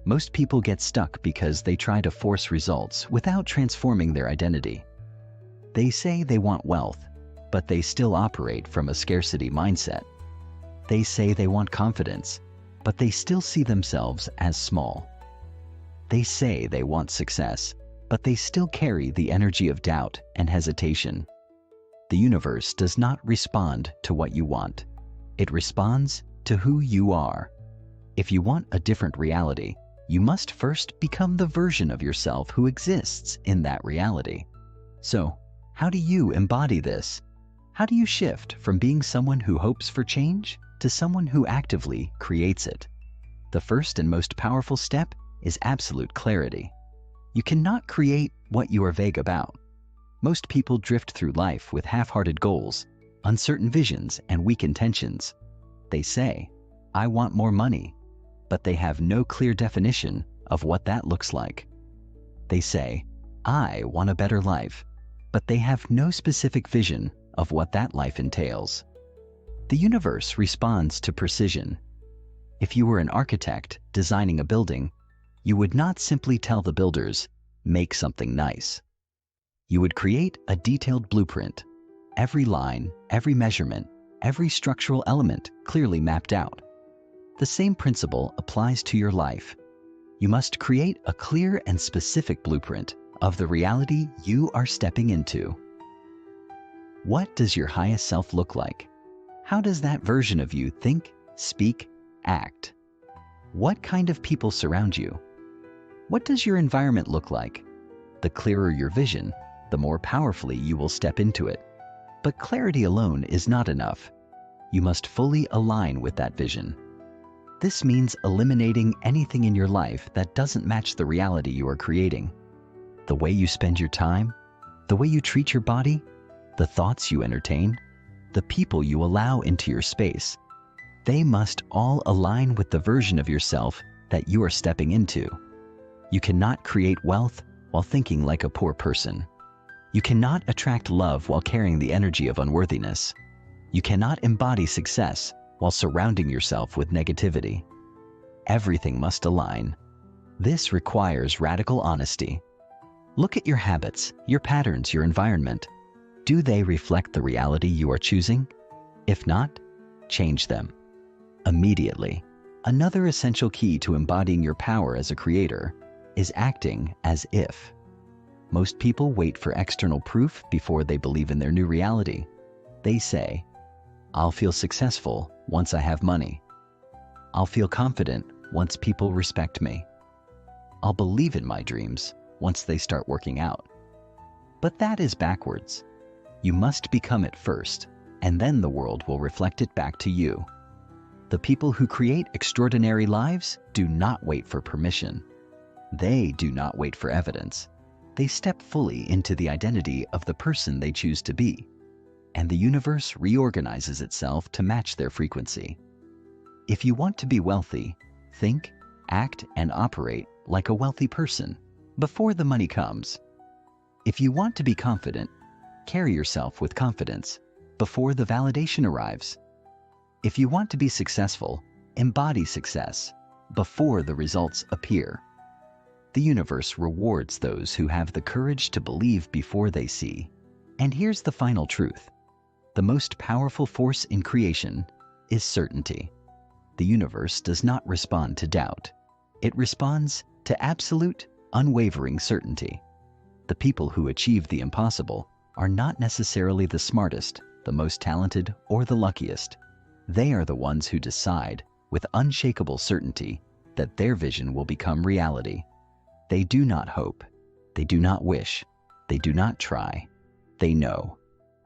S1: Most people get stuck because they try to force results without transforming their identity. They say they want wealth, but they still operate from a scarcity mindset. They say they want confidence, but they still see themselves as small. They say they want success, but they still carry the energy of doubt and hesitation. The universe does not respond to what you want. It responds to who you are. If you want a different reality, you must first become the version of yourself who exists in that reality. So, how do you embody this? How do you shift from being someone who hopes for change to someone who actively creates it? The first and most powerful step is absolute clarity. You cannot create what you are vague about. Most people drift through life with half-hearted goals, uncertain visions, and weak intentions. They say, "I want more money," but they have no clear definition of what that looks like. They say, "I want a better life," but they have no specific vision of what that life entails. The universe responds to precision. If you were an architect designing a building, you would not simply tell the builders, "Make something nice." You would create a detailed blueprint, every line, every measurement, every structural element clearly mapped out. The same principle applies to your life. You must create a clear and specific blueprint of the reality you are stepping into. What does your highest self look like? How does that version of you think, speak, act? What kind of people surround you? What does your environment look like? The clearer your vision, the more powerfully you will step into it. But clarity alone is not enough. You must fully align with that vision. This means eliminating anything in your life that doesn't match the reality you are creating. The way you spend your time, the way you treat your body, the thoughts you entertain, the people you allow into your space. They must all align with the version of yourself that you are stepping into. You cannot create wealth while thinking like a poor person. You cannot attract love while carrying the energy of unworthiness. You cannot embody success while surrounding yourself with negativity. Everything must align. This requires radical honesty. Look at your habits, your patterns, your environment. Do they reflect the reality you are choosing? If not, change them immediately. Another essential key to embodying your power as a creator is acting as if. Most people wait for external proof before they believe in their new reality. They say, "I'll feel successful once I have money. I'll feel confident once people respect me. I'll believe in my dreams once they start working out." But that is backwards. You must become it first, and then the world will reflect it back to you. The people who create extraordinary lives do not wait for permission. They do not wait for evidence. They step fully into the identity of the person they choose to be, and the universe reorganizes itself to match their frequency. If you want to be wealthy, think, act, and operate like a wealthy person before the money comes. If you want to be confident, carry yourself with confidence before the validation arrives. If you want to be successful, embody success before the results appear. The universe rewards those who have the courage to believe before they see. And here's the final truth. The most powerful force in creation is certainty. The universe does not respond to doubt. It responds to absolute, unwavering certainty. The people who achieve the impossible are not necessarily the smartest, the most talented, or the luckiest. They are the ones who decide with unshakable certainty that their vision will become reality. They do not hope. They do not wish. They do not try. They know.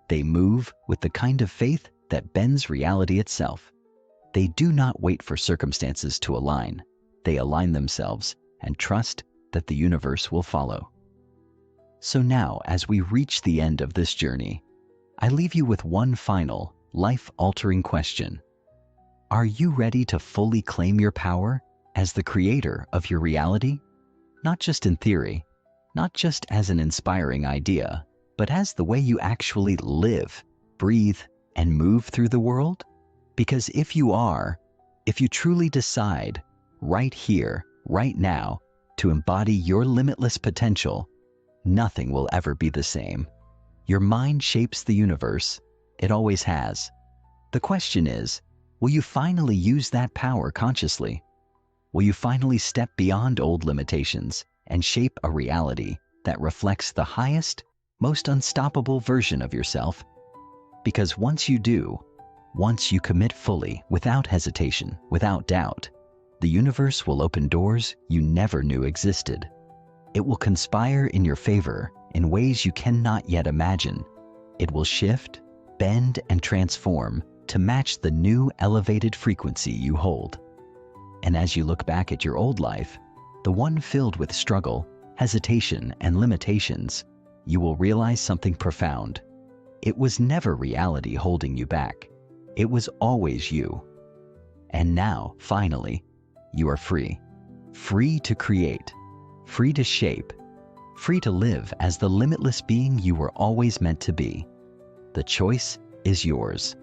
S1: They move with the kind of faith that bends reality itself. They do not wait for circumstances to align. They align themselves and trust that the universe will follow. So now, as we reach the end of this journey, I leave you with one final, life-altering question. Are you ready to fully claim your power as the creator of your reality? Not just in theory, not just as an inspiring idea, but as the way you actually live, breathe, and move through the world? Because if you truly decide, right here, right now, to embody your limitless potential, nothing will ever be the same. Your mind shapes the universe. It always has. The question is, will you finally use that power consciously? Will you finally step beyond old limitations and shape a reality that reflects the highest, most unstoppable version of yourself? Because once you do, once you commit fully, without hesitation, without doubt, the universe will open doors you never knew existed. It will conspire in your favor in ways you cannot yet imagine. It will shift, bend, and transform to match the new elevated frequency you hold. And as you look back at your old life, the one filled with struggle, hesitation, and limitations, you will realize something profound. It was never reality holding you back. It was always you. And now, finally, you are free. Free to create, free to shape, free to live as the limitless being you were always meant to be. The choice is yours.